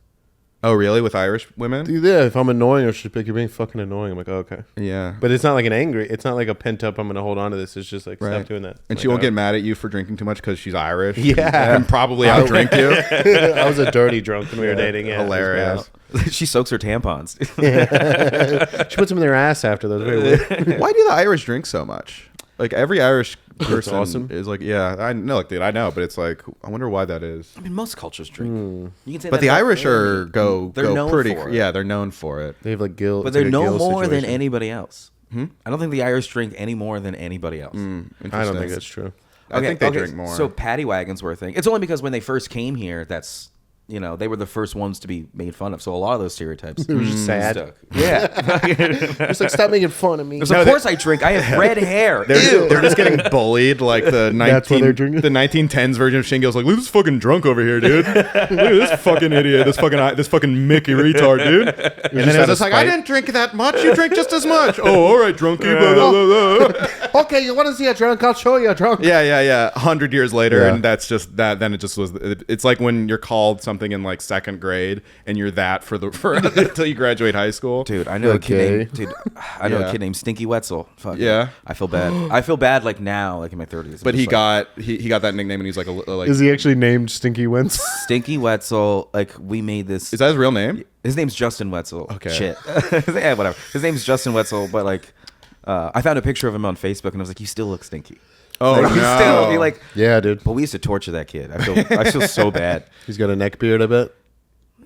Oh, really? With Irish women?
Dude, yeah, if I'm annoying or she's like, you're being fucking annoying, I'm like, oh, okay.
Yeah.
But it's not like an angry. It's not like a pent up. I'm gonna hold on to this. It's just like stop doing that.
And
Like,
she won't
oh.
get mad at you for drinking too much because she's Irish.
Yeah.
And probably outdrink you.
I was a dirty drunk when we were dating. Yeah, it was
Hilarious.
She soaks her tampons.
bad. She puts them in their ass after those. Very weird.
Why do the Irish drink so much? Like every Irish person
awesome.
is like, yeah, I know, like, dude, I know, but it's like, I wonder why that is.
I mean, most cultures drink. You can say
But
that
the
about
Irish
any- They're
go
known
pretty,
for it.
yeah, they're known for it.
They have like guilt.
But
It's
they're
like a
no
guilt
more than
situation.
anybody else. I don't think the Irish drink any more than anybody else.
I don't
Interesting.
think that's true.
I think they drink more.
So paddy wagons were a thing. It's only because when they first came here, that's they were the first ones to be made fun of. So a lot of those stereotypes
They were just sad.
stuck. Yeah.
It's like stop making fun of me.
Because of course I drink. I have red hair.
They're just getting bullied like the
That's why they're drinking?
the 1910s version of Shingo's like, look at this fucking drunk over here, dude. Look at this fucking idiot, this fucking Mickey retard, dude. And then it's just like, I didn't drink that much. You drink just as much. Oh, all right, drunkie. Blah, blah, blah, blah.
Okay, you want to see a drunk? I'll show you a drunk.
Yeah. 100 years later,
Yeah.
and that's just that. Then it just was. It's like when you're called something in like 2nd grade, and you're that for until you graduate high school.
Dude, I know a kid
Okay.
named I know
Yeah.
a kid named Stinky Wetzel. Fuck
Yeah.
I feel bad. I feel bad like now, like in my 30s.
But
I'm
he
just like,
got that nickname, and he's like
Is he actually named Stinky Wentz?
Stinky Wetzel. Like we made this.
Is that his real name?
His name's Justin Wetzel.
Okay.
Shit. Yeah, whatever. His name's Justin Wetzel, but like, I found a picture of him on Facebook, and I was like, "You still look stinky."
Oh
Like,
no!
still be like,
Yeah, dude.
but we used to torture that kid. I feel so bad.
He's got a neck beard, I bet.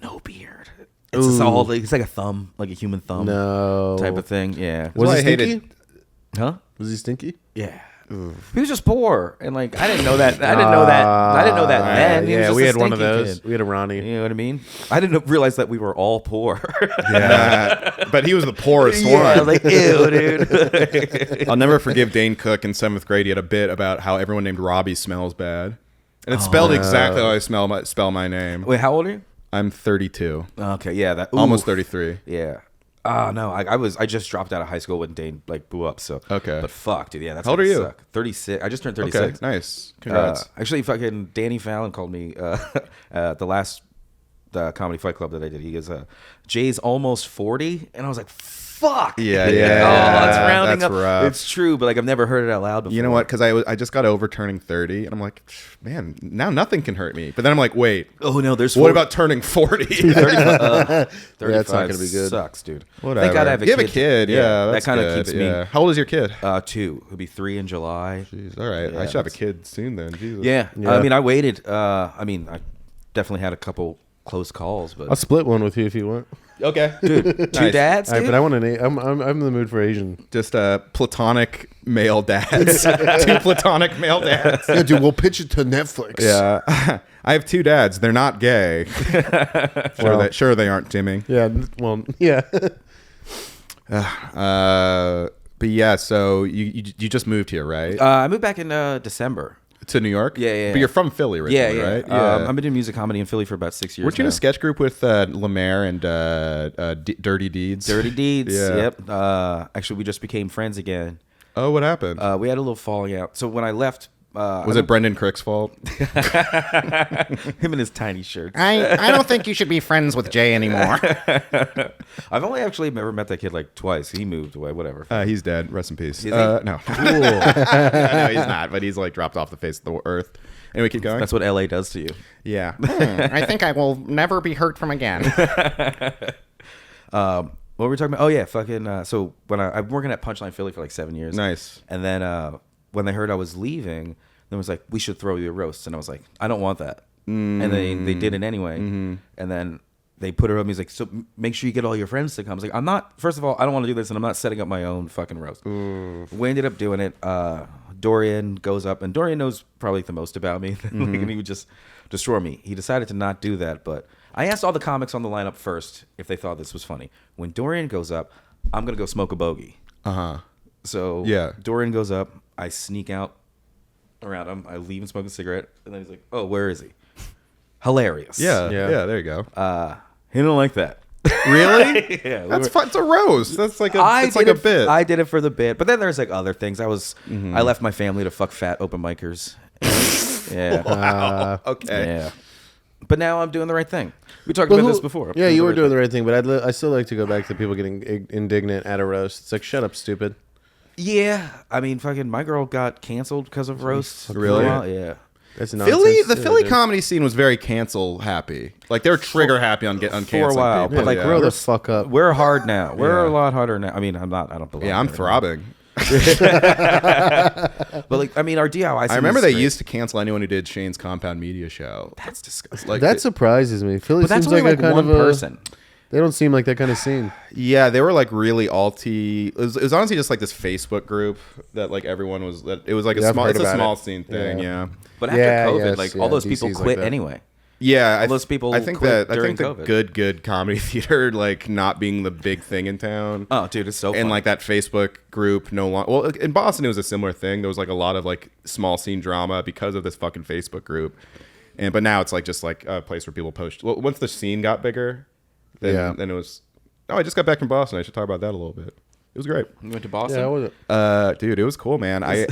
No beard. It's just all like it's like a thumb, like a human thumb
No.
type of thing. Yeah.
Was
why
he
I hated-
stinky?
Huh?
Was he stinky?
Yeah. He was just poor, and like I didn't know that. I didn't know that then. He was
Yeah,
just
we
a
had one of
stinky
those.
kid.
We had a Ronnie.
You know what I mean? I didn't realize that we were all poor.
Yeah, but he was the poorest
Yeah,
one.
like ew, dude.
I'll never forgive Dane Cook in 7th grade. He had a bit about how everyone named Robbie smells bad, and it's spelled exactly how I spell my name.
Wait, how old are you?
I'm 32,
Okay, yeah, that
almost
oof.
33.
Yeah. No, I just dropped out of high school when Dane like blew up. So
Okay.
but fuck, dude, yeah, that's
How old
gonna
are you?
Suck. 36. I just turned
Okay,
36.
nice. Congrats.
Actually, fucking Danny Fallon called me the last comedy fight club that I did. He goes, Jay's almost 40, and I was like, fuck.
Yeah.
Oh, it's rounding
That's
up.
rough.
It's true, but like I've never heard it out loud before.
You know what? Because I just got over turning 30, and I'm like, man, now nothing can hurt me. But then I'm like, wait,
Oh no, there's
what about turning 40?
35
That's not gonna be good.
Sucks, dude.
Whatever.
Thank God I have a
You
kid.
have a kid, yeah.
that
That's
kind of
good,
keeps
yeah.
me.
How old is your kid?
2. He'll be 3 in July.
Jeez, all right.
Yeah,
I should have a
that's-
kid soon then. Jesus.
Yeah.
Yeah.
I mean, I waited. I definitely had a couple close calls, but
I'll split one with you if you want.
Okay.
two
Nice.
dads.
All right,
Dude?
but I want I'm in the mood for Asian.
Just platonic male dads. 2 platonic male dads.
Yeah, dude, we'll pitch it to Netflix.
Yeah. I have 2 dads. They're not gay. Sure they aren't, Jimmy.
Yeah. Well, yeah.
But yeah, so you just moved here, right?
I moved back in December.
To New York?
Yeah.
But you're from Philly, right?
Yeah, yeah.
Right?
I've been doing music comedy in Philly for about 6 years.
Weren't you in
now.
a sketch group with Lemaire and Dirty Deeds?
Dirty Deeds.
Yeah.
Yep. Actually, we just became friends again.
Oh, what happened?
We had a little falling out. So when I left,
Was it Brendan Crick's fault?
him and his tiny shirts.
I don't think you should be friends with Jay anymore.
I've only actually ever met that kid like twice. He moved away. Whatever.
He's dead. Rest in peace.
Is he?
No. no, he's not. But he's like dropped off the face of the earth. Anyway, keep going.
That's what LA does to you.
Yeah.
I think I will never be hurt from again.
What were we talking about? Oh yeah, fucking. So when I'm working at Punchline Philly for like 7 years.
Nice.
And then when they heard I was leaving, they was like, "We should throw you a roast," and I was like, "I don't want that." And they did it anyway. And then they put it up. He's like, "So make sure you get all your friends to come." I was like, "I'm not. First of all, I don't want to do this, and I'm not setting up my own fucking roast." We ended up doing it. Dorian goes up, and Dorian knows probably the most about me, and he would just destroy me. He decided to not do that, but I asked all the comics on the lineup first if they thought this was funny. When Dorian goes up, I'm gonna go smoke a bogey. So
Yeah.
Dorian goes up. I sneak out around him. I leave and smoke a cigarette, and then he's like, "Oh, where is he?" Hilarious.
Yeah.
Yeah.
There you go.
He don't like that.
Really?
Yeah, we
That's
were-
fun. It's a roast. That's like a.
I
It's
did
like a
it-
bit.
I did it for the bit, but then there's like other things. I left my family to fuck fat open micers. Yeah,
Okay.
yeah. But now I'm doing the right thing. We talked about this before.
Yeah, you were doing the right thing, but I still like to go back to people getting indignant at a roast. It's like, shut up, stupid.
Yeah, I mean, fucking, my girl got canceled because of roasts. for a
Really?
while. Yeah.
That's
The
nonsense.
Philly
dude.
comedy scene was very cancel happy. Like they were trigger happy on canceling
for a while,
people.
but like,
Grow the fuck up.
We're hard now. We're
Yeah.
a lot harder now. I mean, I'm not. I don't belong.
yeah, I'm
there.
throbbing.
But like, I mean, our DIY.
I remember they used to cancel anyone who did Shane's Compound Media Show.
That's disgusting.
Like
That surprises me. Philly
But that's
seems
only
like
like
a kind
one
of a
person.
They don't seem like that kind of scene.
yeah, they were like really alty. It was honestly just like this Facebook group that like everyone was. That it was like
Yeah,
a
I've
small.
heard
It's a
about
small
it.
scene thing. Yeah.
But after
Yeah,
COVID,
yes,
like
yeah,
all those people
DC's like
quit
that.
anyway.
Yeah,
All those people
I think
quit
that I think
during
the
COVID.
good comedy theater like not being the big thing in town.
Oh, dude, it's so fun.
And like that Facebook group no longer. Well, in Boston it was a similar thing. There was like a lot of like small scene drama because of this fucking Facebook group. But now it's like just like a place where people post. Well, once the scene got bigger, then it was. Oh, I just got back from Boston. I should talk about that a little bit. It was great.
You went to Boston.
Yeah, how was it?
Dude, it was cool, man. I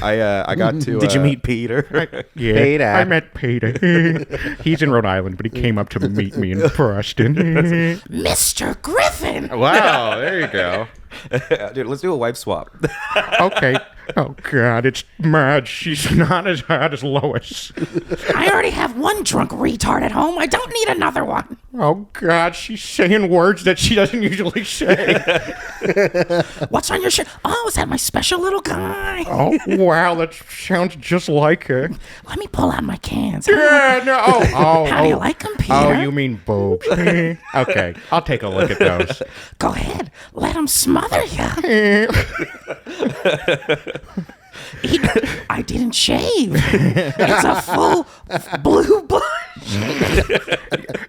got to.
Did you meet Peter?
Yeah,
Peter.
I met Peter. He's in Rhode Island, but he came up to meet me in Boston.
Mr. Griffin.
Wow, there you go.
Dude, let's do a wife swap.
Okay. Oh, God, it's Marge. She's not as hot as Lois.
I already have one drunk retard at home. I don't need another one.
Oh, God, she's saying words that she doesn't usually say.
What's on your shirt? Oh, is that my special little guy?
Oh, wow, that sounds just like her.
Let me pull out my cans.
Yeah, no. Oh,
How do you like them, Peter?
Oh, you mean boobs. Okay, I'll take a look at those.
Go ahead. Let them smother you. I didn't shave. It's a full blue bush.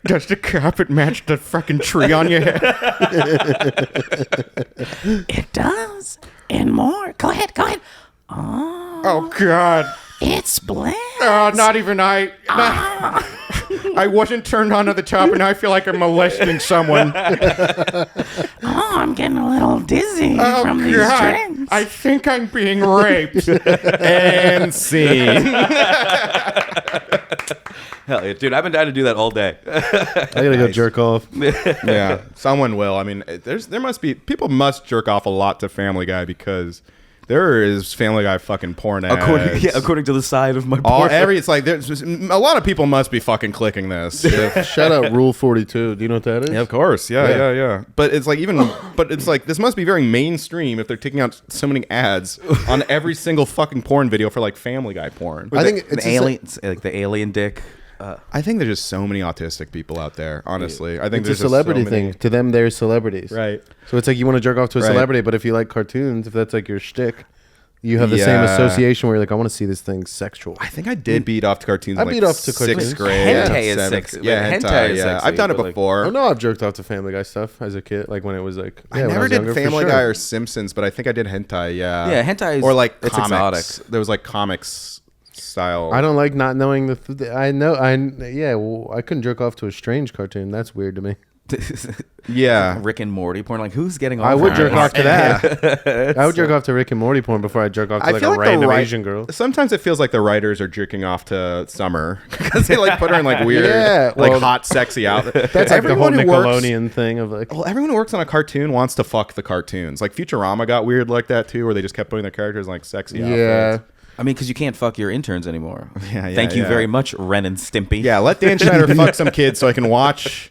Does the carpet match the fucking tree on your head?
It does. And more. Go ahead.
Oh, God.
It's bland.
Not even I. I wasn't turned on to the top, and now I feel like I'm molesting someone.
I'm getting a little dizzy
Oh,
from these
God.
drinks.
I think I'm being raped.
And scene.
Hell yeah, dude! I've been dying to do that all day.
I gotta go jerk off.
Yeah, someone will. I mean, there must be people must jerk off a lot to Family Guy because there is Family Guy fucking porn ads.
According to the side of my
All
porn.
it's like there's a lot of people must be fucking clicking this.
Shout out Rule 42. Do you know what that is?
Yeah, of course. Yeah. But it's like but it's like this must be very mainstream if they're taking out so many ads on every single fucking porn video for like Family Guy porn.
I think
the aliens, like the alien dick.
I think there's just so many autistic people out there. Honestly, I think
It's a
there's just
celebrity
so many-
thing. To them, they're celebrities.
Right.
So it's like you want to jerk off to a
Right.
celebrity, but if you like cartoons, if that's like your shtick, you have the same
Yeah.
association where you're like, I want to see this thing sexual.
I think I did beat off to cartoons.
I
in, like,
beat off to cartoons.
sixth grade.
Hentai is
seventh-
sexy.
Yeah,
Hentai
hentai.
is
Yeah,
sexy,
I've done it
but, like-
before.
Oh no, I've jerked off to Family Guy stuff as a kid, like when it was like.
I
when
never
was
did
younger, for
Family
sure.
Guy or Simpsons, but I think I did hentai. Yeah.
Yeah, hentai is-
or like
it's
comics.
exotic.
There was like comics style.
I don't like not knowing I know. Well, I couldn't jerk off to a strange cartoon. That's weird to me.
Yeah.
Rick and Morty porn. Like, who's getting off?
I would
on
jerk
this?
off to that. I would jerk off to Rick and Morty porn before I jerk off to
I
like
feel
a
like
random
the
Asian girl.
Sometimes it feels like the writers are jerking off to Summer because they like put her in like weird,
Yeah,
like
well,
hot, sexy outfits.
That's like the whole
Everyone who works-
Nickelodeon thing of like.
Well, everyone who works on a cartoon wants to fuck the cartoons. Like Futurama got weird like that too, where they just kept putting their characters in like sexy
Yeah.
outfits.
I mean, because you can't fuck your interns anymore.
Yeah,
Thank you
yeah.
very much, Ren and Stimpy.
Yeah, let Dan Schneider fuck some kids so I can watch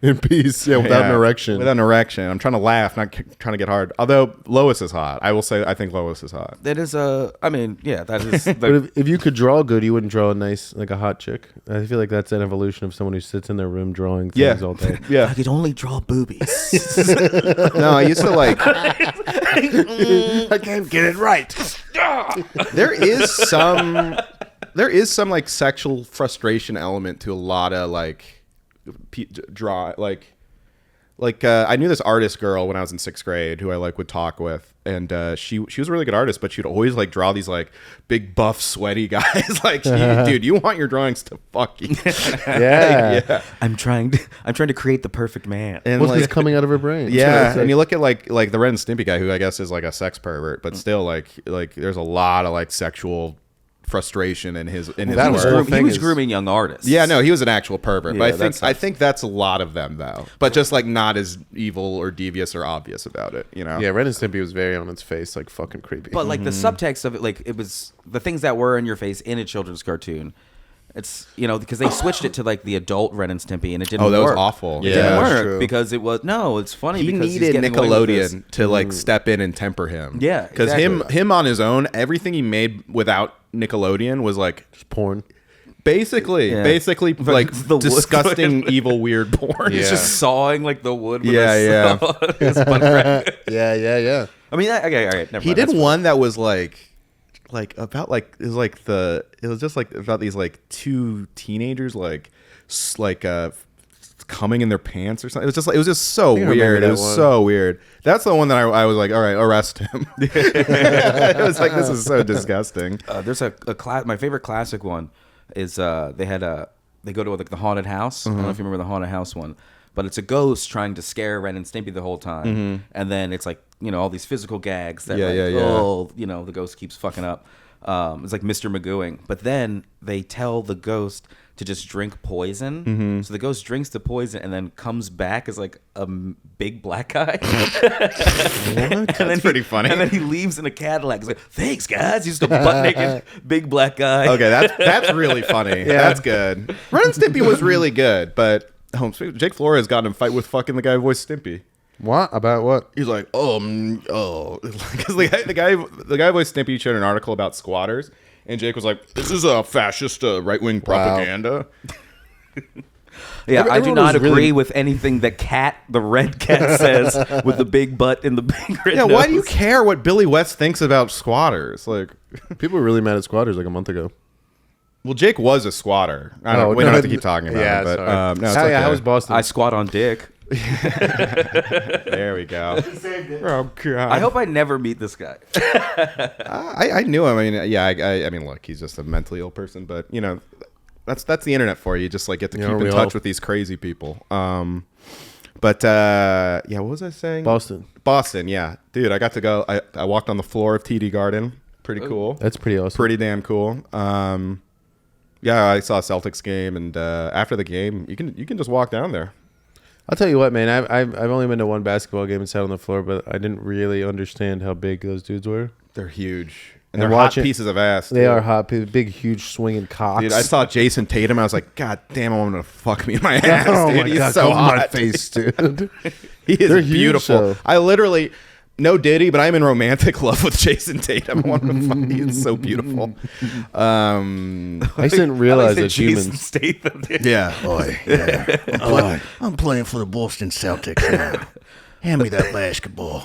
In peace, without an erection.
Without an erection. I'm trying to laugh, not trying to get hard. Although Lois is hot. I will say I think Lois is hot.
That is I mean, yeah, that is.
But if you could draw good, you wouldn't draw a nice, like a hot chick. I feel like that's an evolution of someone who sits in their room drawing things all day.
I
Yeah.
could only draw boobies.
No, I used to like
I can't get it right.
there is some like sexual frustration element to a lot of like draw like I knew this artist girl when I was in 6th grade who I like would talk with, and she was a really good artist, but she'd always like draw these like big buff sweaty guys like dude, you want your drawings to fuck you.
Yeah.
I'm trying to create the perfect man.
And
What's
like,
this coming out of her brain?
yeah, and you look at like the Ren and Stimpy guy, who I guess is like a sex pervert, but still like there's a lot of like sexual frustration in his
that
work.
was
He
thing
was
is-
grooming young artists.
Yeah, no, he was an actual pervert.
Yeah,
But
that's
I think that's a lot of them though. But just like not as evil or devious or obvious about it, you know?
Yeah, Ren and Stimpy was very on its face, like fucking creepy.
But like the subtext of it, like it was the things that were in your face in a children's cartoon. It's because they switched it to like the adult Ren and Stimpy, and it didn't.
Oh, that was
work.
awful.
It
Yeah,
didn't
that's
work
true.
because it was it's funny
He
because he's
needed
getting away with this.
Nickelodeon to like step in and temper him.
Yeah,
because
exactly.
him on his own, everything he made without Nickelodeon was like
porn.
basically
But
like
it's the wood.
disgusting, evil, weird porn.
He's
Yeah.
just sawing like the wood. With
Yeah,
his butt crack.
Yeah.
I mean, okay, all right. Never
He
mind,
did
that's
one that was like about like it was just like about these like two teenagers coming in their pants or something. It was just so
think I remember
weird. It
that
was
one.
so weird. That's the one that I was like, all right, arrest him. It was like, this is so disgusting.
There's a my favorite classic one is they go to like the haunted house. I don't know if you remember the haunted house one, but it's a ghost trying to scare Ren and Stimpy the whole time, and then it's like all these physical gags that the ghost keeps fucking up. It's like Mr. Magooing, but then they tell the ghost to just drink poison. So the ghost drinks the poison and then comes back as like a big black guy.
That's pretty funny.
And then he leaves in a Cadillac. He's like, "Thanks, guys." He's just a butt naked big black guy.
Okay, that's really funny. That's good. Ren and Stimpy was really good, but Jake Flores got in a fight with fucking the guy who voiced Stimpy.
What about what?
He's like, because the guy who voiced Stimpy shared an article about squatters, and Jake was like, "This is a fascist right wing propaganda."
Yeah, I do
Everyone
not
was
agree
really-
with anything the red cat says with the big butt and the big red
Yeah,
nose.
why do you care what Billy West thinks about squatters? Like,
People were really mad at squatters like a month ago.
well, Jake was a squatter. I don't,
Oh,
we don't
no,
have to keep talking about
yeah,
it, but
sorry.
no, it's
How,
okay.
how was Boston?
I squat on dick.
There we go.
Oh god.
I hope I never meet this guy.
I knew him. I mean, yeah. I mean, look, he's just a mentally ill person, but you know, that's the internet for you. Just like get to
Yeah,
keep in
we
touch
all-
with these crazy people. But yeah, what was I saying? Boston. Yeah, dude, I got to go. I walked on the floor of TD Garden. Pretty cool.
That's pretty awesome.
Pretty damn cool. Yeah, I saw a Celtics game, and after the game, you can just walk down there.
I'll tell you what, man. I've only been to one basketball game and sat on the floor, but I didn't really understand how big those dudes were.
They're huge,
And
and they're hot
watching-
pieces of ass.
They
too.
are hot, big, huge swinging cocks.
Dude, I saw Jason Tatum. I was like, God damn, I want him to fuck me in my ass.
Oh
dude.
my
He's
god,
so
come on
hot.
my face, dude.
He is
They're huge,
beautiful.
though.
I literally, no Diddy, but I'm in romantic love with Jason Tatum. I want him to fuck. He is so beautiful.
I just didn't realize that
Jason
humans.
Statham, dude.
Yeah.
Boy, yeah. I'm playing for the Boston Celtics now. Hand me that basketball.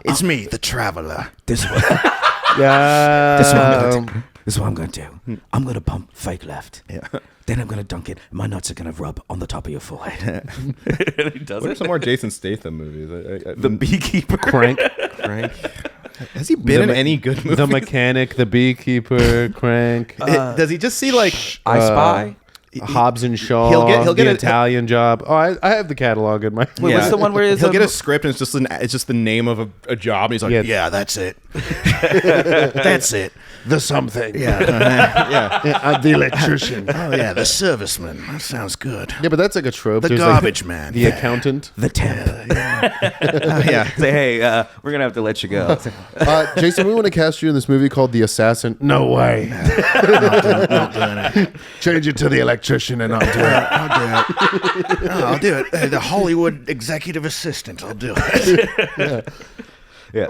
It's me, the traveler.
This is what,
Yeah.
this is what I'm gonna do. This is what I'm gonna do. I'm gonna pump fake left.
Yeah.
Then I'm gonna dunk it. And my nuts are gonna rub on the top of your forehead.
And he does
What are
it.
some more Jason Statham movies?
The Beekeeper.
Crank.
Crank. Has he been in any good movies?
The Mechanic, The Beekeeper, Crank,
Does he just see like?
I Spy.
Hobbs and Shaw,
he'll get
The
a-
Italian Job. Oh, I have the catalog in my.
Wait, what's the one where
he'll get a script and it's just the name of a job and he's like,
Yeah.
Yeah, that's it. That's it.
The something.
Yeah.
yeah.
The electrician.
Oh, yeah, the serviceman. That sounds good.
Yeah, but that's like a trope.
The
There's
garbage
like
man.
the accountant.
The temp.
Yeah.
Say, hey, we're gonna have to let you go.
Jason, we want to cast you in this movie called The Assassin. No way.
Not doing it.
Change it to the electrician and I'll do it.
I'll do it. No, I'll do it. The Hollywood executive assistant. I'll do it.
Yeah.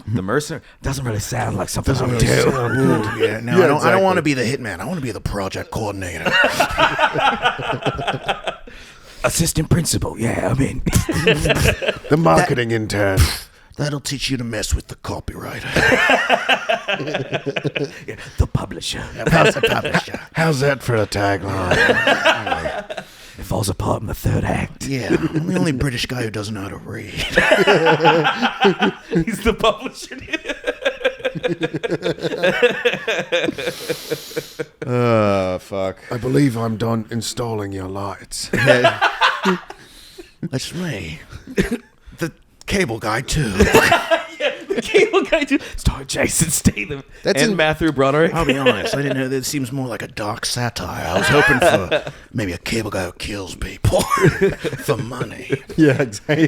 The mercenary.
Doesn't really sound like something I
Doesn't
would
really
do.
sound good. Yeah, no,
Yeah,
I don't
exactly.
want to be the hitman. I want to be the project coordinator.
Assistant principal. Yeah, I'm in.
The marketing intern.
That'll teach you to mess with the copywriter.
The publisher.
How's the publisher?
How's that for a tagline?
It falls apart in the third act.
Yeah, I'm the only British guy who doesn't know how to read.
He's the publisher.
Fuck.
I believe I'm done installing your lights.
That's me. The cable guy, too.
The cable guy too. Star Jason Statham.
That's
and
in-
Matthew Broderick.
I'll be honest, I didn't know. That seems more like a dark satire. I was hoping for maybe a cable guy who kills people for money.
Yeah, exactly.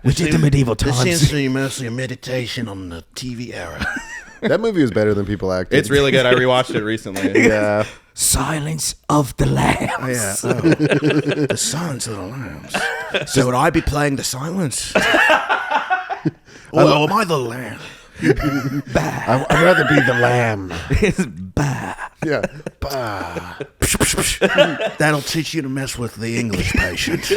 We did the medieval
This seems
times.
to be mostly a meditation on the TV era.
That movie was better than people acted.
It's really good. I rewatched it recently.
Yeah.
Silence of the Lambs.
Oh, yeah. Oh. The Silence of the Lambs. So would I be playing the silence? Or am I the lamb?
I'd rather be the lamb.
It's bad.
Yeah.
That'll teach you to mess with the English patient.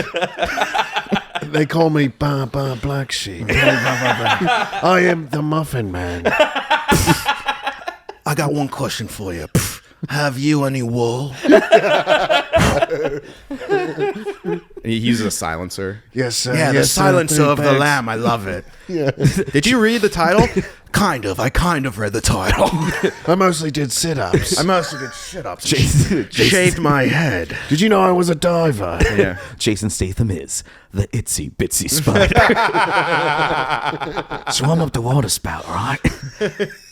They call me Ba Ba Black Sheep. I am the Muffin Man.
I got one question for you. Have you any wool?
He uses a silencer.
Yes, sir.
Yeah, the
yes, sir.
Silence
3
of the
bags.
Lamb. I love it.
Yeah.
Did you read the title?
Kind of. I kind of read the title.
I mostly did sit-ups.
I mostly did shit-ups.
Jason,
Shaved my head.
Did you know I was a diver?
Yeah.
Jason Statham is the itsy bitsy spider. So I'm up the water spout, all right?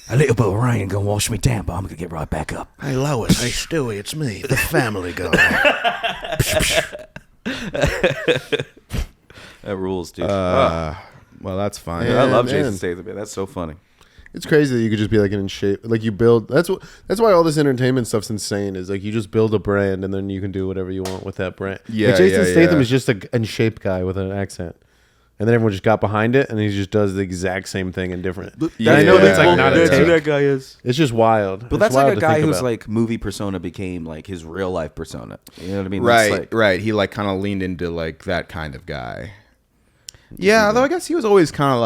A little bit of rain gonna wash me down, but I'm gonna get right back up.
Hey, Lois. Hey, Stewie. It's me, the family guy.
that rules, dude.
Well, that's fine.
Yeah.
I love
man.
Jason Statham. Man. That's so funny.
It's crazy that you could just be like in shape, like you build. That's why all this entertainment stuff's insane. Is like you just build a brand and then you can do whatever you want with that brand.
Yeah,
Like Jason
yeah,
Statham
yeah.
is just a in shape guy with an accent. And then everyone just got behind it, and he just does the exact same thing in different.
Yeah.
I know that's like not a
That's who
take.
that guy is.
It's just wild.
But
It's
that's
wild
like a
to
guy
think
whose
about.
like movie persona became like his real life persona. You know what I mean?
Right,
That's, like,
right. He like kind of leaned into like that kind of guy. Yeah, although I guess he was always kind of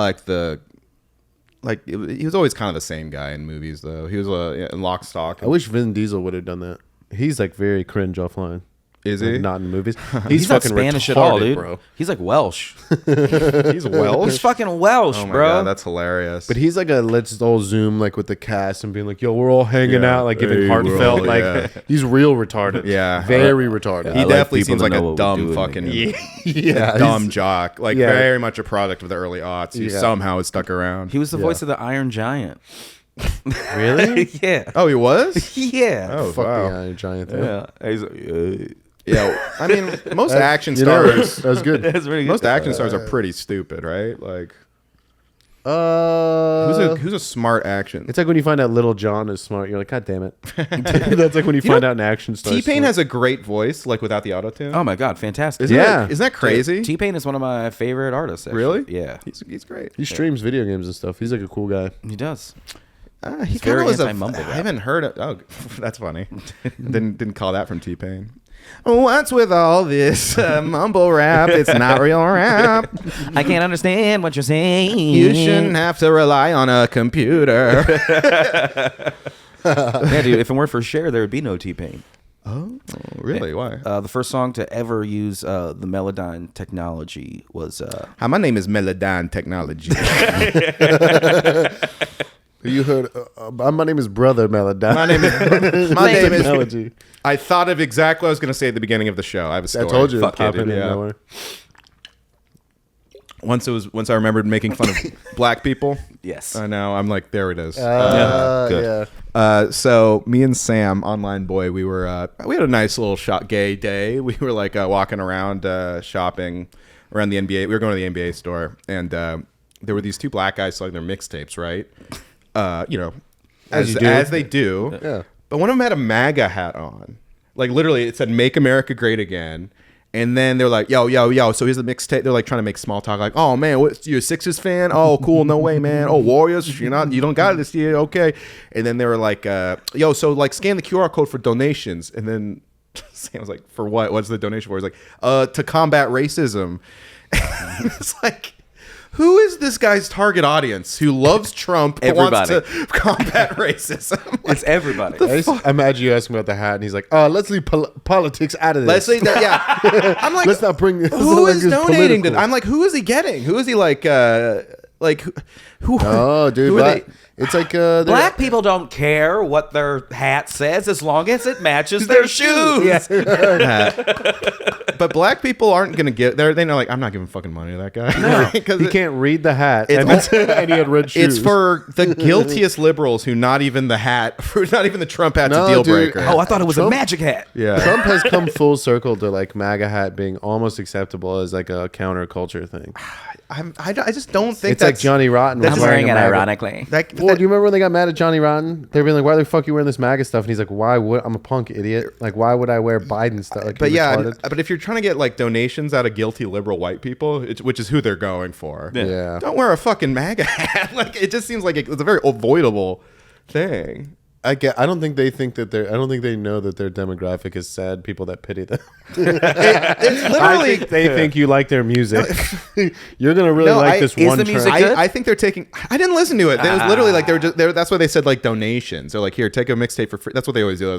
like he was always kind of the same guy in movies though. He was in Lock, Stock.
I wish Vin Diesel would have done that. He's like very cringe offline.
Is he?
Like, not in movies.
He's not
fucking
Spanish
retarded,
at all, dude.
bro.
He's like Welsh.
He's Welsh.
He's fucking Welsh,
Oh my
bro.
god, that's hilarious.
But he's like a let's all zoom like with the cast and being like, yo, we're all hanging
Yeah.
out, like giving
Hey,
heartfelt,
we're all-
like
yeah.
he's real retarded.
Yeah.
very retarded.
he
I like
definitely
people
seems
to
like
know
a
what we're
dumb
doing
fucking
yeah,
dumb jock. Like
Yeah.
very much a product of the early aughts. He
Yeah.
somehow is stuck around.
He was the voice of the Iron Giant.
really.
Yeah.
Oh, he was?
Yeah.
Oh,
Fuck
wow.
the Iron Giant thing.
Yeah. He's like,
Yeah, I mean, most action
You know,
stars,
that was good.
That's pretty good.
most action stars are pretty stupid, right? Like,
Uh,
who's a smart action?
it's like when you find out Little John is smart. You're like, God damn it. That's like when you find out an action star. is
T-Pain
smart.
has a great voice, like without the auto-tune.
Oh my god, fantastic.
Yeah.
Isn't that crazy?
T-Pain is one of my favorite artists. Actually.
Really?
Yeah.
He's great.
He streams video games and stuff. He's like a cool guy.
He does.
He
It's very
kind of was
anti-mumble
I
rap.
haven't heard it. Oh, that's funny. didn't call that from T-Pain. What's with all this mumble rap? It's not real rap.
I can't understand what you're saying.
You shouldn't have to rely on a computer.
Yeah, dude. If it weren't for Cher, there would be no T-Pain.
Oh, really? Why?
The first song to ever use the Melodyne technology was
Hi, my name is Melodyne Technology.
You heard? My name is Brother Melodyne.
my name is. My name is.
Technology.
I thought of exactly what I was going to say at the beginning of the show. I have a
I
story.
told you.
Fuck
Pop
it,
in
dude.
and
Yeah.
nowhere.
Once I remembered making fun of black people.
yes.
I know. I'm like, there it is.
Yeah.
So me and Sam, online boy, we had a nice little gay day. We were like walking around shopping around the NBA. We were going to the NBA store, and there were these two black guys selling their mixtapes, right? As they do.
Yeah.
But one of them had a MAGA hat on. Like literally, it said "Make America Great Again." And then they're like, yo. So here's the mixtape. They're like trying to make small talk. Like, oh man, what? You a Sixers fan? Oh, cool. No way, man. Oh, Warriors. You don't got it this year. Okay. And then they were like, yo. So like, scan the QR code for donations. And then Sam was like, for what? What's the donation for? He's like, to combat racism. It's like, who is this guy's target audience who loves Trump but wants to combat racism? Like,
It's everybody.
I just imagine you asking about the hat, and he's like, "Oh, let's leave politics out of this.
let's say that. Yeah. I'm like,
Let's not bring.
who
like
is
this
donating to?
political.
I'm like, who is he getting? Who is he like? Who?
Oh, dude,
who are they?
it's like
Black people don't care what their hat says as long as it matches their shoes.
But black people aren't gonna get. They're like, I'm not giving fucking money to that guy. Because
He can't read the hat,
It's
and he had red shoes.
it's for the guiltiest liberals who not even the Trump hat's
No,
a deal
dude.
breaker.
Oh, I thought it was
Trump-
a magic hat.
Yeah.
Trump has come full circle to like MAGA hat being almost acceptable as like a counterculture thing.
I just don't think
It's like
that's
Johnny Rotten was
I'm
wearing
wearing
a
it
MAGA.
ironically.
Well, do you remember when they got mad at Johnny Rotten? They were like, "Why the fuck you wearing this MAGA stuff?" And he's like, "Why would I'm a punk idiot? Like, why would I wear Biden stuff?" Like,
But
you
yeah,
retarded?
but if you're trying to get like donations out of guilty liberal white people, which is who they're going for,
Yeah.
don't wear a fucking MAGA hat. Like it just seems like it's a very avoidable thing.
I don't think they think that I don't think they know that their demographic is sad people that pity them.
It's
I
literally.
think they think you like their music. You're gonna really
No,
like this
is
one
the
track.
music good?
I think they're taking. I didn't listen to it. It was literally like that's why they said like donations. They're like, here, take a mixtape for free. That's what they always do.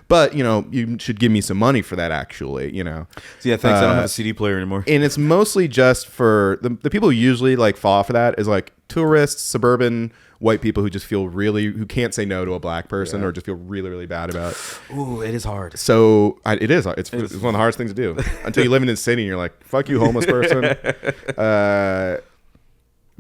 But you should give me some money for that. Actually,
Yeah, thanks. I don't have a CD player anymore.
and it's mostly just for the people who usually like fall for that is like tourists, suburban white people who just feel who can't say no to a black person or just feel really, really bad about it.
Ooh, it is hard.
So it is. It's one of the hardest things to do until you live in the city and you're like, fuck you, homeless person.